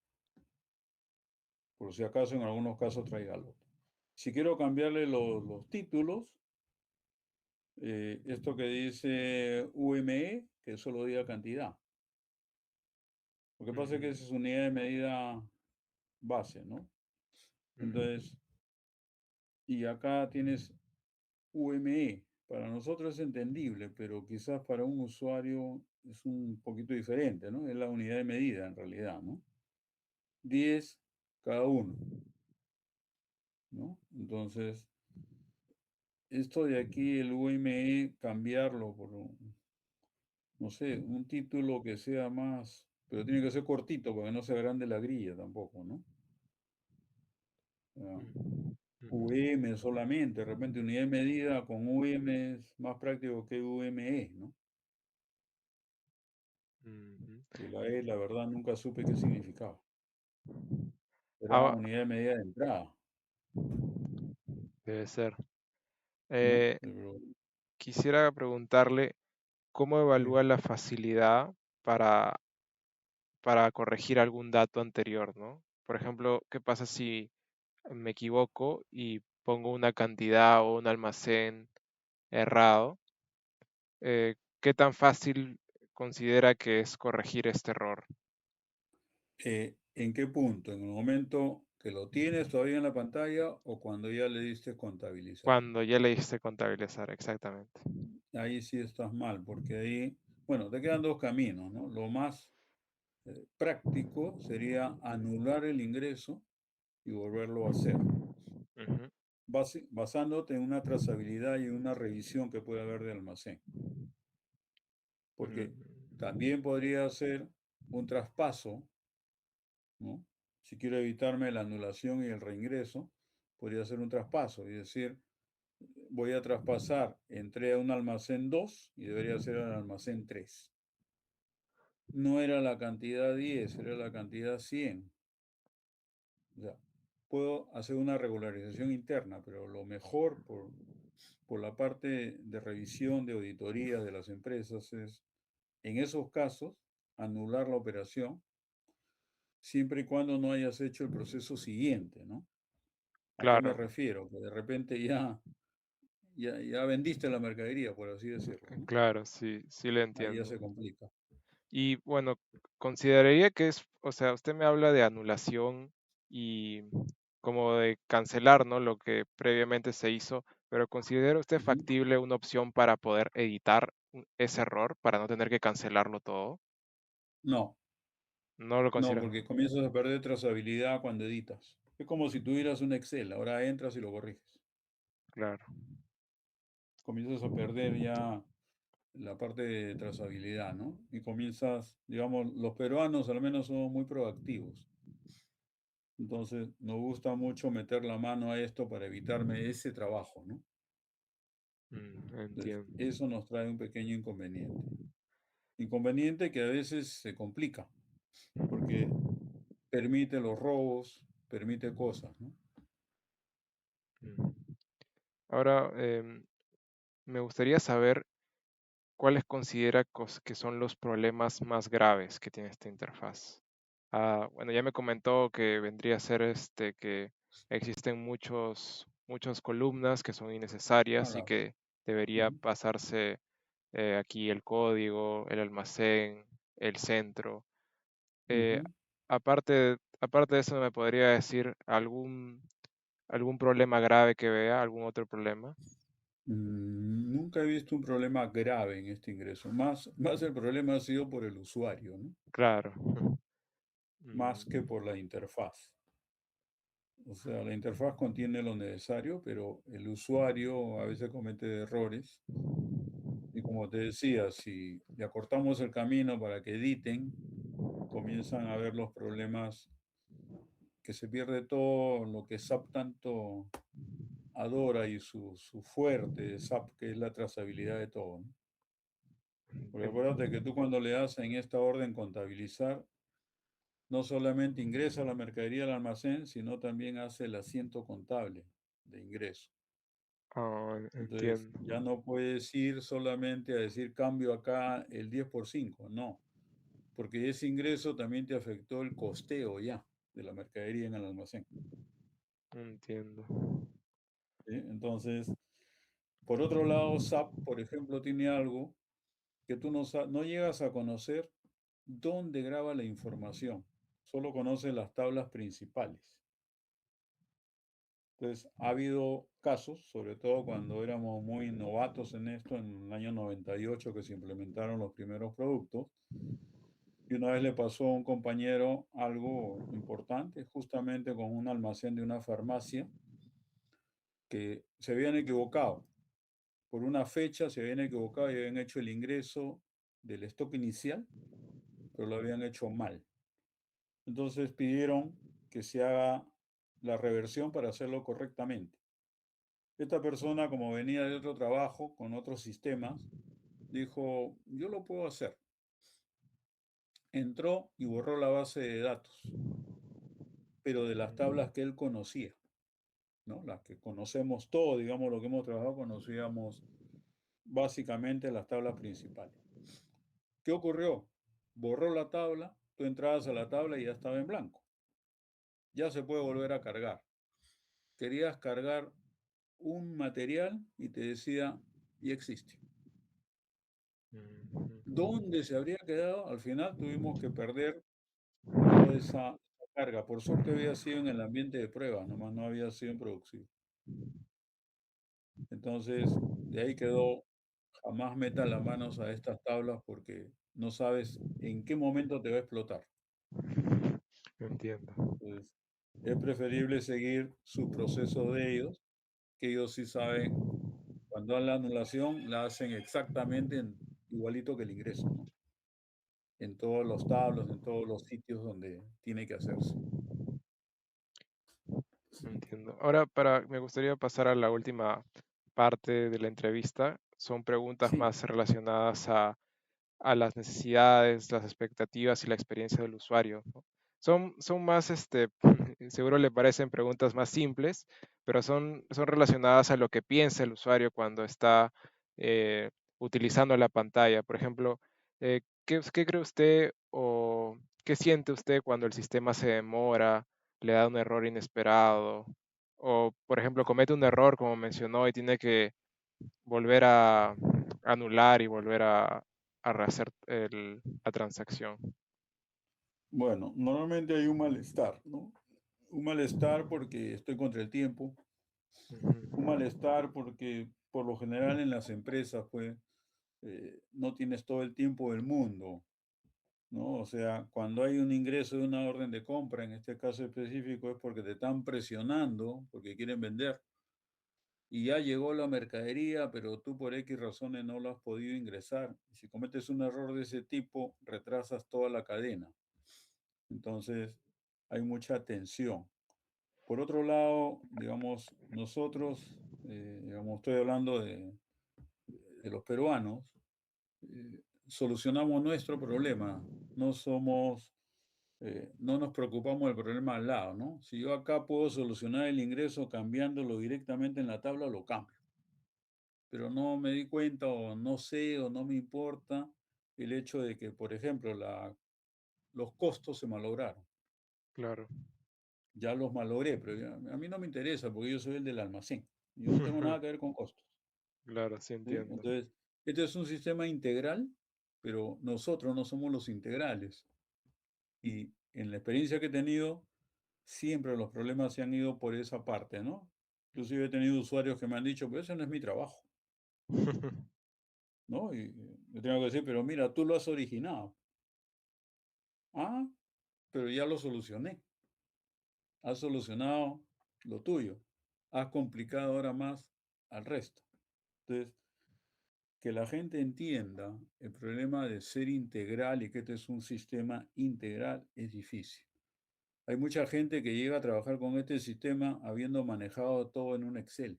Speaker 2: Por si acaso en algunos casos traiga lote. Si quiero cambiarle los títulos, esto que dice UME, que solo diga cantidad. Lo que pasa es que esa es
Speaker 1: Ujú,
Speaker 2: unidad de medida base, ¿no?
Speaker 1: ujú,
Speaker 2: Entonces, y acá tienes UME. Para nosotros es entendible, pero quizás para un usuario es un poquito diferente, ¿no? Es la unidad de medida en realidad, ¿no? 10 cada uno, ¿no? Entonces, esto de aquí, el UME, cambiarlo por, no sé, un título que sea más, pero tiene que ser cortito para que no sea grande la grilla tampoco, ¿no? Ah,
Speaker 1: ujú, ujú,
Speaker 2: UM solamente, de repente unidad de medida con UM es más práctico que UME, ¿no?
Speaker 1: ujú.
Speaker 2: Que la E, la verdad, nunca supe qué significaba. Era
Speaker 1: Ah,
Speaker 2: unidad de medida de entrada,
Speaker 1: debe ser.
Speaker 2: ¿no?
Speaker 1: Eh,
Speaker 2: Pero,
Speaker 1: quisiera preguntarle cómo
Speaker 2: sí.
Speaker 1: evalúa la facilidad para, para corregir algún dato anterior, ¿no? Por ejemplo, ¿qué pasa si me equivoco y pongo una cantidad o un almacén errado? ¿Qué tan fácil considera que es corregir este error?
Speaker 2: ¿En qué punto? ¿En el momento que lo tienes todavía en la pantalla o cuando ya le diste contabilizar?
Speaker 1: Cuando ya le diste contabilizar, exactamente.
Speaker 2: Ahí sí estás mal, porque ahí, bueno, te quedan dos caminos, ¿no? Lo más práctico sería anular el ingreso y volverlo a hacer,
Speaker 1: Ujú,
Speaker 2: basándote en una trazabilidad y una revisión que puede haber de almacén. Porque
Speaker 1: mm,
Speaker 2: también podría hacer un traspaso, ¿no? Si quiero evitarme la anulación y el reingreso, podría hacer un traspaso y decir, voy a traspasar, entré a un almacén 2 y debería ser al almacén 3. No era la cantidad 10, era la cantidad 100. O sea, puedo hacer una regularización interna, pero lo mejor por la parte de revisión de auditoría de las empresas es, en esos casos, anular la operación siempre y cuando no hayas hecho el proceso siguiente, ¿no? ¿A qué me
Speaker 1: claro,
Speaker 2: refiero? Que de repente ya vendiste la mercadería, por así decirlo, ¿no?
Speaker 1: claro, sí, sí le
Speaker 2: Ahí ya
Speaker 1: entiendo.
Speaker 2: se complica.
Speaker 1: Y bueno, consideraría que es, o sea, usted me habla de anulación y como de cancelar, ¿no? Lo que previamente se hizo, pero ¿considera usted
Speaker 2: Ujú.
Speaker 1: factible una opción para poder editar ese error, para no tener que cancelarlo todo?
Speaker 2: No,
Speaker 1: No lo
Speaker 2: no,
Speaker 1: considera.
Speaker 2: porque comienzas a perder trazabilidad cuando editas. Es como si tuvieras un Excel, ahora entras y lo corriges.
Speaker 1: Claro.
Speaker 2: Comienzas a perder ya la parte de trazabilidad, ¿no? Y comienzas, digamos, los peruanos al menos somos muy proactivos. Entonces, nos gusta mucho meter la mano a esto para evitarme ese trabajo, ¿no? Entonces,
Speaker 1: Entiendo.
Speaker 2: eso nos trae un pequeño inconveniente. Inconveniente que a veces se complica, porque permite los robos, permite cosas, ¿no?
Speaker 1: Mm. Ahora, me gustaría saber cuáles considera que son los problemas más graves que tiene esta interfaz. Bueno, ya me comentó que vendría a ser que existen muchas columnas que son innecesarias y
Speaker 2: Claro.
Speaker 1: que debería
Speaker 2: Ujú,
Speaker 1: pasarse aquí el código, el almacén, el centro. Eh,
Speaker 2: ujú.
Speaker 1: aparte de eso, ¿me podría decir algún problema grave que vea, algún otro problema?
Speaker 2: Nunca he visto un problema grave en este ingreso. Más el problema ha sido por el usuario, ¿no?
Speaker 1: Claro.
Speaker 2: Más que
Speaker 1: Mm,
Speaker 2: por la interfaz. O sea, la interfaz contiene lo necesario, pero el usuario a veces comete errores. Y como te decía, si le acortamos el camino para que editen, comienzan a ver los problemas, que se pierde todo lo que SAP tanto adora y su fuerte, SAP, que es la trazabilidad de todo, ¿no? Porque acuérdate que tú cuando le das en esta orden contabilizar, no solamente ingresa la mercadería al almacén, sino también hace el asiento contable de ingreso.
Speaker 1: Ah,
Speaker 2: Entonces,
Speaker 1: entiendo,
Speaker 2: ya no puedes ir solamente a decir cambio acá el 10 por 5, no, porque ese ingreso también te afectó el costeo ya de la mercadería en el almacén.
Speaker 1: entiendo.
Speaker 2: ¿Sí? Entonces, por otro lado, SAP, por ejemplo, tiene algo que tú no llegas a conocer dónde graba la información, solo conoces las tablas principales. Entonces, ha habido casos, sobre todo cuando éramos muy novatos en esto, en el año 98 que se implementaron los primeros productos, y una vez le pasó a un compañero algo importante, justamente con un almacén de una farmacia, que se habían equivocado. Por una fecha se habían equivocado y habían hecho el ingreso del stock inicial, pero lo habían hecho mal. Entonces pidieron que se haga la reversión para hacerlo correctamente. Esta persona, como venía de otro trabajo, con otros sistemas, dijo, yo lo puedo hacer. Entró y borró la base de datos, pero de las tablas que él conocía, ¿no? Las que conocemos todos, digamos, lo que hemos trabajado, conocíamos básicamente las tablas principales. ¿Qué ocurrió? Borró la tabla, tú entrabas a la tabla y ya estaba en blanco. Ya se puede volver a cargar. Querías cargar un material y te decía, y existe.
Speaker 1: Ujú.
Speaker 2: ¿Dónde se habría quedado? Al final tuvimos que perder toda esa carga. Por suerte había sido en el ambiente de prueba, nomás no había sido en producción. Entonces, de ahí quedó, jamás meta las manos a estas tablas porque no sabes en qué momento te va a explotar.
Speaker 1: Entiendo.
Speaker 2: Entonces, es preferible seguir su proceso de ellos, que ellos sí saben, cuando dan la anulación, la hacen exactamente igualito que el ingreso, ¿no? En todos los tablos, en todos los sitios donde tiene que hacerse.
Speaker 1: Entiendo. Ahora, me gustaría pasar a la última parte de la entrevista. Son preguntas
Speaker 2: Sí,
Speaker 1: más relacionadas a las necesidades, las expectativas y la experiencia del usuario, ¿no? Son más, seguro le parecen preguntas más simples, pero son relacionadas a lo que piensa el usuario cuando está eh, utilizando la pantalla. Por ejemplo, ¿qué cree usted o qué siente usted cuando el sistema se demora, le da un error inesperado? O, por ejemplo, comete un error, como mencionó, y tiene que volver a anular y volver a rehacer la transacción.
Speaker 2: bueno, normalmente hay un malestar, ¿no? Un malestar porque estoy contra el tiempo, un
Speaker 1: Ujú.
Speaker 2: malestar porque por lo general en las empresas, pues, no tienes todo el tiempo del mundo, ¿no? O sea, cuando hay un ingreso de una orden de compra, en este caso específico, es porque te están presionando, porque quieren vender, y ya llegó la mercadería, pero tú por X razones no lo has podido ingresar. Y si cometes un error de ese tipo, retrasas toda la cadena. Entonces, hay mucha tensión. Por otro lado, digamos, nosotros, digamos, estoy hablando de los peruanos, solucionamos nuestro problema. No somos, no nos preocupamos del problema al lado, ¿no? Si yo acá puedo solucionar el ingreso cambiándolo directamente en la tabla, lo cambio. Pero no me di cuenta o no sé o no me importa el hecho de que, por ejemplo, los costos se malograron.
Speaker 1: Claro.
Speaker 2: Ya los malogré, pero a mí no me interesa porque yo soy el del almacén. Yo no tengo nada que ver con costos.
Speaker 1: Claro, sí
Speaker 2: ¿Sí?
Speaker 1: entiendo.
Speaker 2: Entonces, este es un sistema integral, pero nosotros no somos los integrales. Y en la experiencia que he tenido, siempre los problemas se han ido por esa parte, ¿no? Inclusive he tenido usuarios que me han dicho, pues ese no es mi trabajo, ¿no? Y yo tengo que decir, pero mira, tú lo has originado. Ah, pero ya lo solucioné. Has solucionado lo tuyo. Has complicado ahora más al resto. Entonces, que la gente entienda el problema de ser integral y que este es un sistema integral es difícil. Hay mucha gente que llega a trabajar con este sistema habiendo manejado todo en un Excel,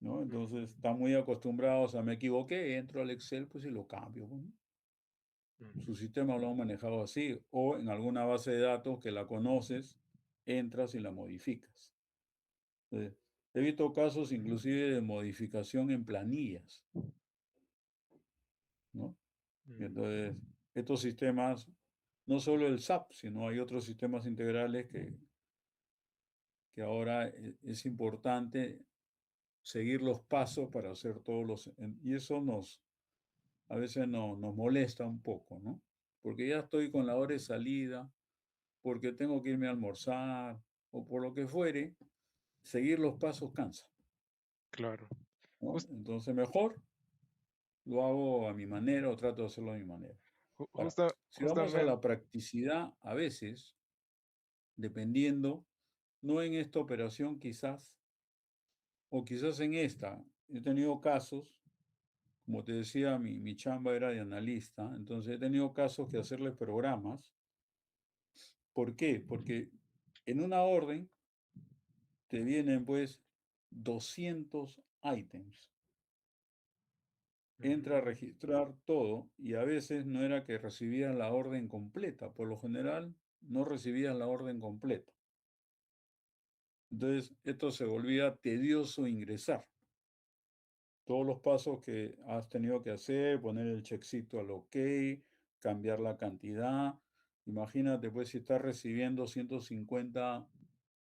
Speaker 2: ¿no? Entonces están muy acostumbrados a me equivoqué, entro al Excel, pues y lo cambio, pues, ¿no? Su sistema lo han manejado así, o en alguna base de datos que la conoces, entras y la modificas. He visto casos inclusive de modificación en planillas, ¿no? Y
Speaker 1: Mm,
Speaker 2: entonces, estos sistemas, no solo el SAP, sino hay otros sistemas integrales que ahora es importante seguir los pasos para hacer todos y eso a veces nos molesta un poco, ¿no? Porque ya estoy con la hora de salida, porque tengo que irme a almorzar o por lo que fuere, seguir los pasos cansa,
Speaker 1: claro.
Speaker 2: ¿no?
Speaker 1: Jus-
Speaker 2: Entonces mejor lo hago a mi manera o trato de hacerlo a mi manera. Ahora, si vamos a
Speaker 1: Justamente,
Speaker 2: la practicidad, a veces, dependiendo, no en esta operación quizás, o quizás en esta, he tenido casos, como te decía, mi chamba era de analista, entonces he tenido casos que hacerles programas. ¿Por qué? Porque en una orden te vienen pues 200 ítems. Entra a
Speaker 1: mm,
Speaker 2: registrar todo y a veces no era que recibían la orden completa, por lo general no recibían la orden completa. Entonces esto se volvía tedioso ingresar. Todos los pasos que has tenido que hacer, poner el checkcito al OK, cambiar la cantidad. Imagínate pues si estás recibiendo 150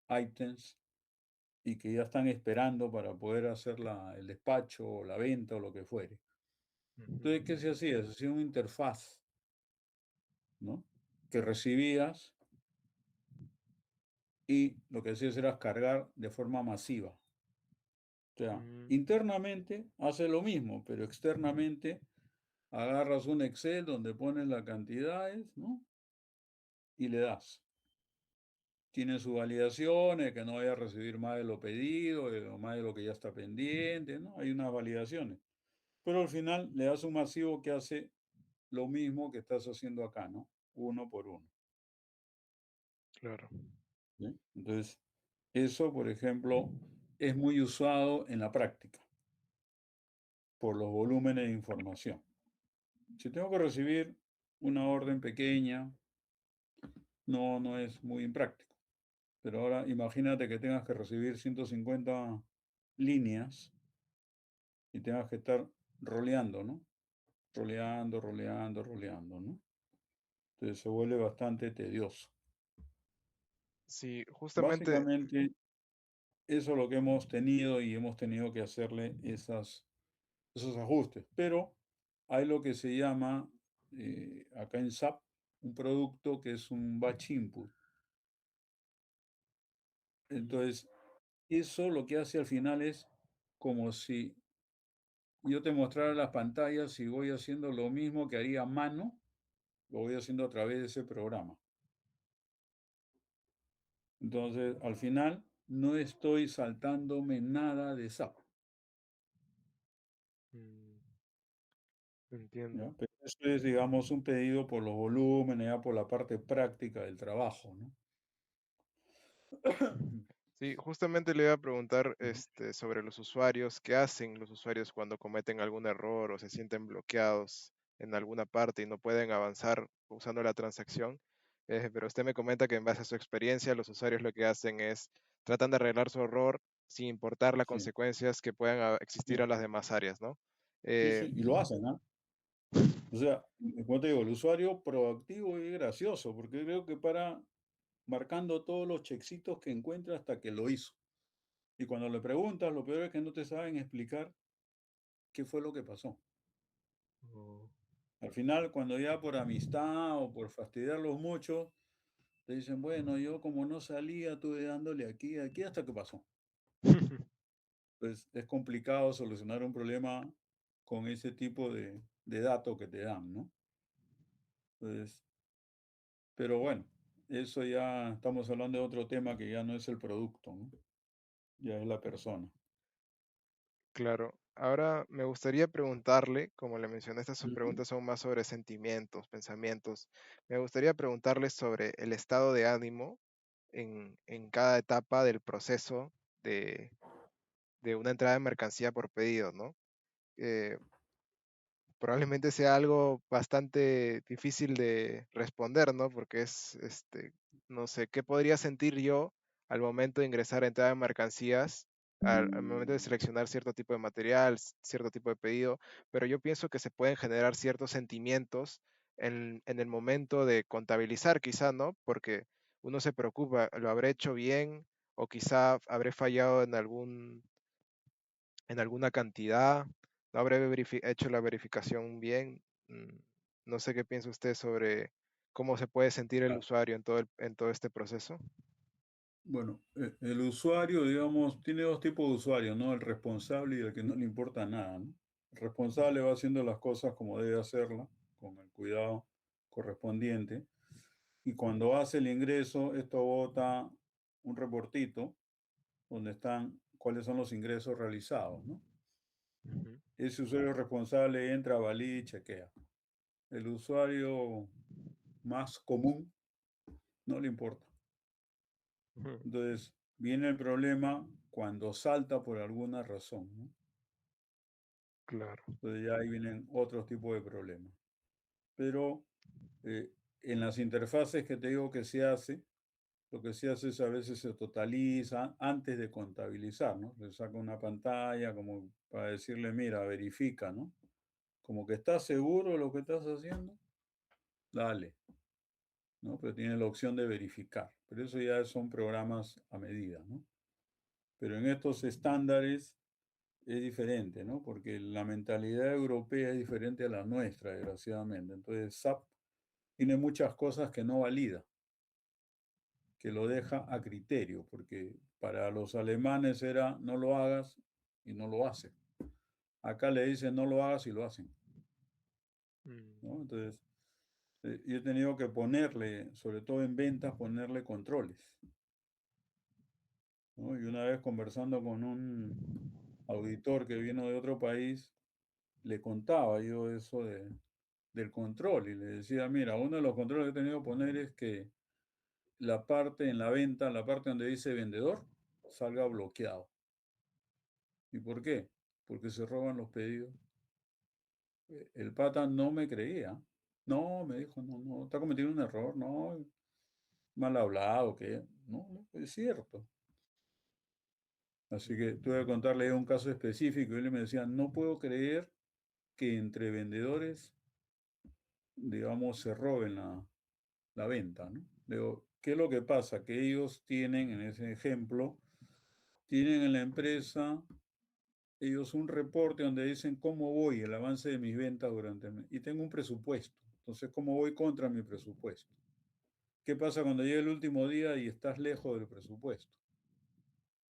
Speaker 2: ítems y que ya están esperando para poder hacer el despacho o la venta o lo que fuere. Entonces, ¿qué
Speaker 1: ujú,
Speaker 2: se hacía? Se hacía una interfaz, ¿no? Que recibías y lo que hacías era cargar de forma masiva. O sea,
Speaker 1: mm,
Speaker 2: internamente hace lo mismo, pero externamente agarras un Excel donde pones las cantidades, ¿no? Y le das. Tiene sus validaciones, que no vaya a recibir más de lo pedido, o más de lo que ya está pendiente, ¿no? Hay unas validaciones. Pero al final le das un masivo que hace lo mismo que estás haciendo acá, ¿no? Uno por uno.
Speaker 1: claro.
Speaker 2: ¿Sí? Entonces, eso, por ejemplo, es muy usado en la práctica por los volúmenes de información. Si tengo que recibir una orden pequeña, no es muy impráctico. Pero ahora imagínate que tengas que recibir 150 líneas y tengas que estar roleando, ¿no? Roleando, roleando, roleando, ¿no? Entonces se vuelve bastante tedioso.
Speaker 1: Sí, justamente,
Speaker 2: Básicamente, eso es lo que hemos tenido y hemos tenido que hacerle esos ajustes. Pero hay lo que se llama acá en SAP un producto que es un batch input.
Speaker 1: mm,
Speaker 2: Entonces, eso lo que hace al final es como si yo te mostrara las pantallas y voy haciendo lo mismo que haría a mano, lo voy haciendo a través de ese programa. Entonces, al final, no estoy saltándome nada de SAP.
Speaker 1: mm,
Speaker 2: ¿Ya?
Speaker 1: entiendo.
Speaker 2: Pero eso es, digamos, un pedido por los volúmenes, ya por la parte práctica del trabajo, ¿no?
Speaker 1: Sí, justamente le iba a preguntar sobre los usuarios, qué hacen los usuarios cuando cometen algún error o se sienten bloqueados en alguna parte y no pueden avanzar usando la transacción. Pero usted me comenta que en base a su experiencia, los usuarios lo que hacen es tratan de arreglar su error sin importar las
Speaker 2: Sí,
Speaker 1: consecuencias que puedan existir
Speaker 2: sí,
Speaker 1: a las demás áreas, ¿no?
Speaker 2: sí,
Speaker 1: Eh,
Speaker 2: sí, y lo hacen, ¿ah? O sea, como te digo, el usuario proactivo y gracioso, porque creo que para marcando todos los chexitos que encuentra hasta que lo hizo. Y cuando le preguntas, lo peor es que no te saben explicar qué fue lo que pasó.
Speaker 1: oh.
Speaker 2: Al final, cuando ya por amistad o por fastidiarlos mucho, te dicen, bueno, yo como no salía, estuve dándole aquí, aquí hasta que pasó. Pues es complicado solucionar un problema con ese tipo de datos que te dan, ¿no? Pues, pero bueno, eso ya estamos hablando de otro tema que ya no es el producto, ¿no? Ya es la persona.
Speaker 1: Claro. Ahora me gustaría preguntarle, como le mencioné, estas
Speaker 2: Ujú.
Speaker 1: preguntas son más sobre sentimientos, pensamientos. Me gustaría preguntarle sobre el estado de ánimo en cada etapa del proceso de, de una entrada de mercancía por pedido, ¿no? Eh, Probablemente sea algo bastante difícil de responder, ¿no? Porque no sé, ¿qué podría sentir yo al momento de ingresar a entrada de mercancías? al momento de seleccionar cierto tipo de material, cierto tipo de pedido, pero yo pienso que se pueden generar ciertos sentimientos en el momento de contabilizar, quizá, ¿no? Porque uno se preocupa, ¿lo habré hecho bien? O quizá habré fallado en alguna cantidad, no habré hecho la verificación bien. Mm, No sé qué piensa usted sobre cómo se puede sentir el
Speaker 2: Ah,
Speaker 1: usuario en todo este proceso.
Speaker 2: bueno, el usuario, digamos, tiene dos tipos de usuarios, ¿no? El responsable y el que no le importa nada, ¿no? El responsable va haciendo las cosas como debe hacerlas, con el cuidado correspondiente. Y cuando hace el ingreso, esto bota un reportito donde están cuáles son los ingresos realizados, ¿no?
Speaker 1: Ujú,
Speaker 2: Ese usuario responsable entra, valida y chequea. El usuario más común no le importa.
Speaker 1: ujú.
Speaker 2: Entonces, viene el problema cuando salta por alguna razón, ¿no?
Speaker 1: Claro.
Speaker 2: Entonces ya ahí vienen otros tipos de problemas. Pero eh, en las interfaces que te digo que se hace, lo que se hace es a veces se totaliza antes de contabilizar, ¿no? Le saca una pantalla como para decirle, mira, verifica, ¿no? Como que estás seguro de lo que estás haciendo, dale, ¿no? Pero tiene la opción de verificar. Pero eso ya son programas a medida, ¿no? Pero en estos estándares es diferente, ¿no? Porque la mentalidad europea es diferente a la nuestra, desgraciadamente. Entonces, SAP tiene muchas cosas que no valida, que lo deja a criterio, porque para los alemanes era no lo hagas y no lo hacen. Acá le dicen no lo hagas y lo hacen,
Speaker 1: Mm,
Speaker 2: ¿no? Entonces, yo he tenido que ponerle, sobre todo en ventas, ponerle controles, ¿no? Y una vez conversando con un auditor que vino de otro país, le contaba yo eso del control y le decía, mira, uno de los controles que he tenido que poner es que la parte en la venta, la parte donde dice vendedor, salga bloqueado. ¿Y por qué? Porque se roban los pedidos. El pata no me creía. No, me dijo, no, no, está cometiendo un error, no, mal hablado, que no, no, es cierto. Así que tuve que contarle un caso específico y él me decía, no puedo creer que entre vendedores, digamos, se roben la venta, ¿no? Digo, ¿qué es lo que pasa? Que ellos tienen, en ese ejemplo, tienen en la empresa ellos un reporte donde dicen cómo voy, el avance de mis ventas durante el mes. Y tengo un presupuesto. Entonces, ¿cómo voy contra mi presupuesto? ¿Qué pasa cuando llega el último día y estás lejos del presupuesto?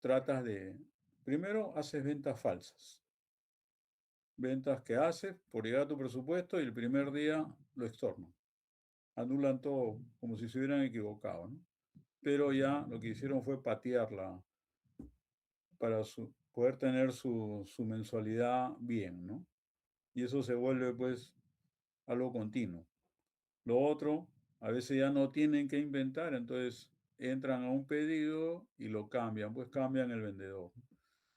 Speaker 2: Tratas de, primero, haces ventas falsas. Ventas que haces por llegar a tu presupuesto y el primer día lo extornan. Anulan todo como si se hubieran equivocado, ¿no? Pero ya lo que hicieron fue patearla para poder tener su mensualidad bien, ¿no? Y eso se vuelve pues algo continuo. Lo otro, a veces ya no tienen que inventar, entonces entran a un pedido y lo cambian, pues cambian el vendedor.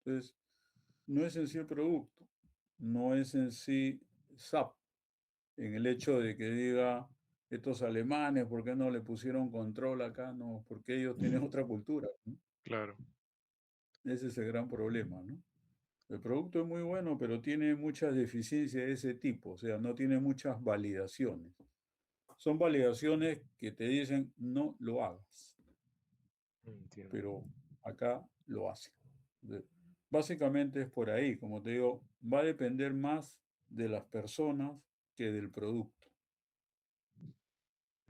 Speaker 2: Entonces, no es en sí el producto, no es en sí SAP, en el hecho de que diga, estos alemanes, ¿por qué no le pusieron control acá? No, porque ellos tienen otra cultura, ¿no?
Speaker 1: claro.
Speaker 2: Ese es el gran problema, ¿no? El producto es muy bueno, pero tiene muchas deficiencias de ese tipo, o sea, no tiene muchas validaciones. Son validaciones que te dicen no lo hagas,
Speaker 1: Entiendo.
Speaker 2: pero acá lo hacen. Básicamente es por ahí, como te digo, va a depender más de las personas que del producto.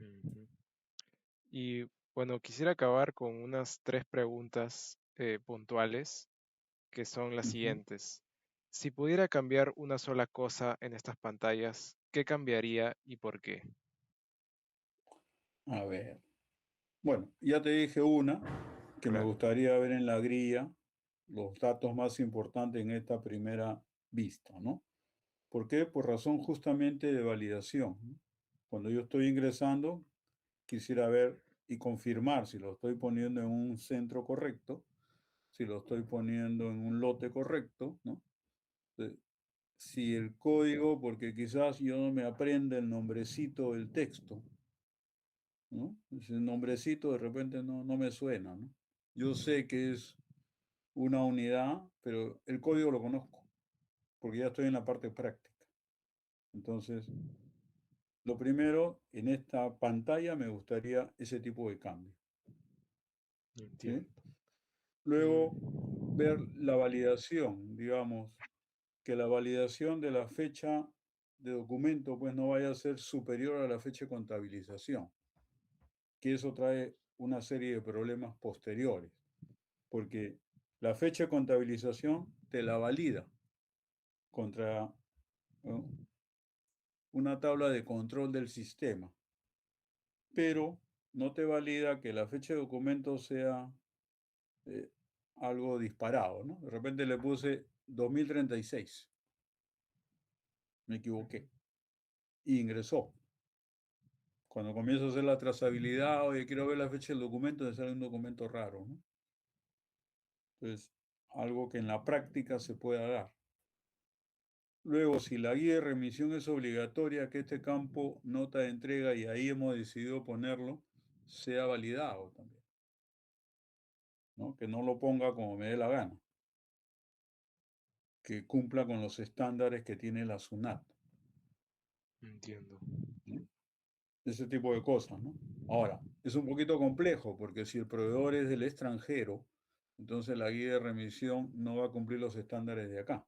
Speaker 1: Ujú. Y bueno, quisiera acabar con unas tres preguntas puntuales que son las
Speaker 2: Ujú.
Speaker 1: siguientes. Si pudiera cambiar una sola cosa en estas pantallas, ¿qué cambiaría y por qué?
Speaker 2: A ver, bueno, ya te dije una que me
Speaker 1: Claro.
Speaker 2: gustaría ver en la grilla, los datos más importantes en esta primera vista, ¿no? ¿Por qué? Por razón justamente de validación, ¿no? Cuando yo estoy ingresando, quisiera ver y confirmar si lo estoy poniendo en un centro correcto, si lo estoy poniendo en un lote correcto, ¿no? Eh, Si el código, porque quizás yo no me aprenda el nombrecito del texto, ¿no? Ese nombrecito de repente no me suena, ¿no? Yo sé que es una unidad, pero el código lo conozco, porque ya estoy en la parte práctica. Entonces, lo primero, en esta pantalla me gustaría ese tipo de cambio, ¿sí?
Speaker 1: Entiendo.
Speaker 2: Luego, ver
Speaker 1: Mm,
Speaker 2: la validación, digamos, que la validación de la fecha de documento pues no vaya a ser superior a la fecha de contabilización, que eso trae una serie de problemas posteriores, porque la fecha de contabilización te la valida contra una tabla de control del sistema, pero no te valida que la fecha de documento sea eh, algo disparado, ¿no? De repente le puse 2036, me equivoqué, y ingresó. Cuando comienzo a hacer la trazabilidad, oye, quiero ver la fecha del documento, me sale un documento raro, ¿no? Entonces, algo que en la práctica se pueda dar. Luego, si la guía de remisión es obligatoria, que este campo nota de entrega, y ahí hemos decidido ponerlo, sea validado también, ¿no? Que no lo ponga como me dé la gana, que cumpla con los estándares que tiene la SUNAT,
Speaker 1: entiendo.
Speaker 2: ¿no? Ese tipo de cosas, ¿no? Ahora, es un poquito complejo porque si el proveedor es del extranjero, entonces la guía de remisión no va a cumplir los estándares de acá.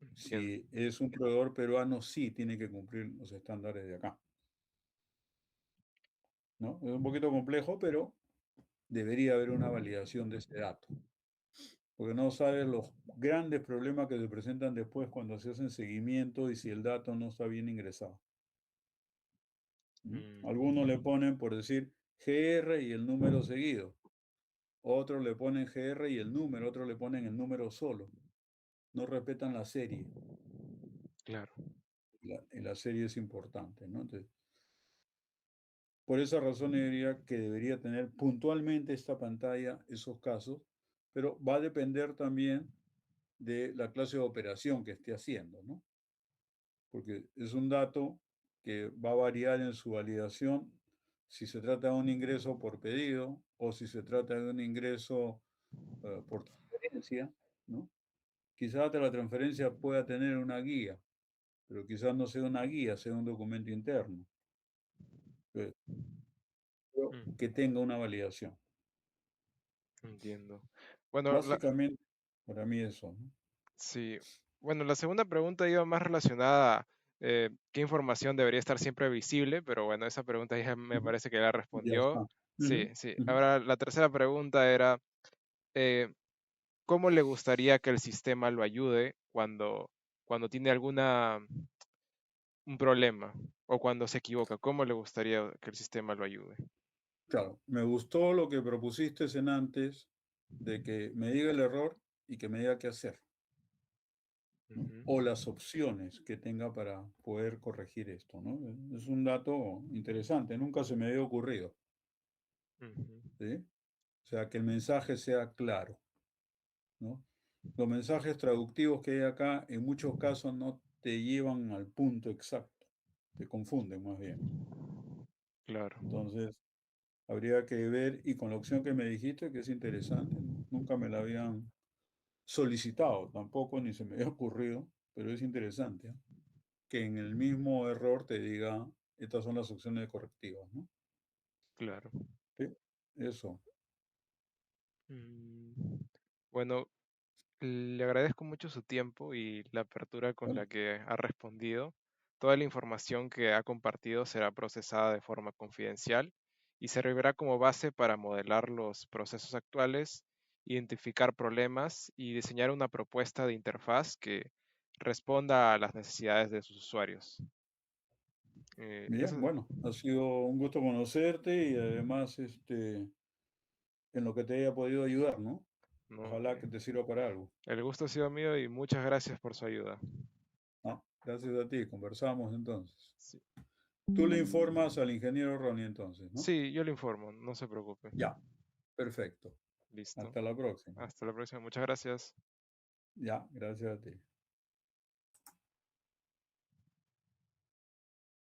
Speaker 1: Entiendo.
Speaker 2: Si es un proveedor peruano, sí tiene que cumplir los estándares de acá, ¿no? Es un poquito complejo, pero debería haber una validación de ese dato, porque no sabes los grandes problemas que se presentan después cuando se hacen seguimiento y si el dato no está bien ingresado. ¿Mm? Algunos le
Speaker 1: Mm,
Speaker 2: ponen, por decir, GR y el número seguido. Otros le ponen GR y el número, otros le ponen el número solo. No respetan la serie.
Speaker 1: claro.
Speaker 2: La serie es importante, ¿no? Entonces, por esa razón yo diría que debería tener puntualmente esta pantalla esos casos, pero va a depender también de la clase de operación que esté haciendo, ¿no? Porque es un dato que va a variar en su validación si se trata de un ingreso por pedido o si se trata de un ingreso por transferencia, ¿no? Quizás la transferencia pueda tener una guía, pero quizás no sea una guía, sea un documento interno, pero que
Speaker 1: Mm,
Speaker 2: tenga una validación.
Speaker 1: entiendo. Bueno,
Speaker 2: Básicamente, para mí eso, ¿no?
Speaker 1: sí. Bueno, la segunda pregunta iba más relacionada a qué información debería estar siempre visible, pero bueno, esa pregunta ya me
Speaker 2: Ujú.
Speaker 1: parece que la
Speaker 2: Ya
Speaker 1: respondió.
Speaker 2: está.
Speaker 1: Sí,
Speaker 2: Ujú,
Speaker 1: sí.
Speaker 2: ujú.
Speaker 1: Ahora, la tercera pregunta era, eh, ¿cómo le gustaría que el sistema lo ayude cuando tiene un problema o cuando se equivoca? ¿Cómo le gustaría que el sistema lo ayude?
Speaker 2: Claro, me gustó lo que propusiste en antes de que me diga el error y que me diga qué hacer, ¿no? O
Speaker 1: Ujú,
Speaker 2: las opciones que tenga para poder corregir esto, ¿no? Es un dato interesante, nunca se me había ocurrido,
Speaker 1: ujú,
Speaker 2: ¿sí? O sea, que el mensaje sea claro, ¿no? Los mensajes traductivos que hay acá en muchos casos no te llevan al punto exacto, te confunden más bien.
Speaker 1: claro,
Speaker 2: Entonces, habría que ver, y con la opción que me dijiste, que es interesante, nunca me la habían solicitado tampoco, ni se me había ocurrido, pero es interesante, ¿eh? Que en el mismo error te diga, estas son las opciones correctivas, ¿no?
Speaker 1: claro.
Speaker 2: Sí, eso.
Speaker 1: Mm, Bueno, le agradezco mucho su tiempo y la apertura con
Speaker 2: Bueno,
Speaker 1: la que ha respondido. Toda la información que ha compartido será procesada de forma confidencial y servirá como base para modelar los procesos actuales, identificar problemas y diseñar una propuesta de interfaz que responda a las necesidades de sus usuarios.
Speaker 2: bien,
Speaker 1: Eso,
Speaker 2: bueno, ha sido un gusto conocerte y además en lo que te haya podido ayudar, ¿no?
Speaker 1: ¿no?
Speaker 2: Ojalá que te sirva para algo.
Speaker 1: El gusto ha sido mío y muchas gracias por su ayuda.
Speaker 2: ¿No? Gracias a ti, conversamos entonces.
Speaker 1: Sí,
Speaker 2: Tú le informas al ingeniero Ronnie entonces, ¿no?
Speaker 1: sí, yo le informo, no se preocupe.
Speaker 2: Ya, perfecto.
Speaker 1: Listo.
Speaker 2: Hasta la próxima.
Speaker 1: Hasta la próxima. Muchas gracias.
Speaker 2: Ya, gracias a ti.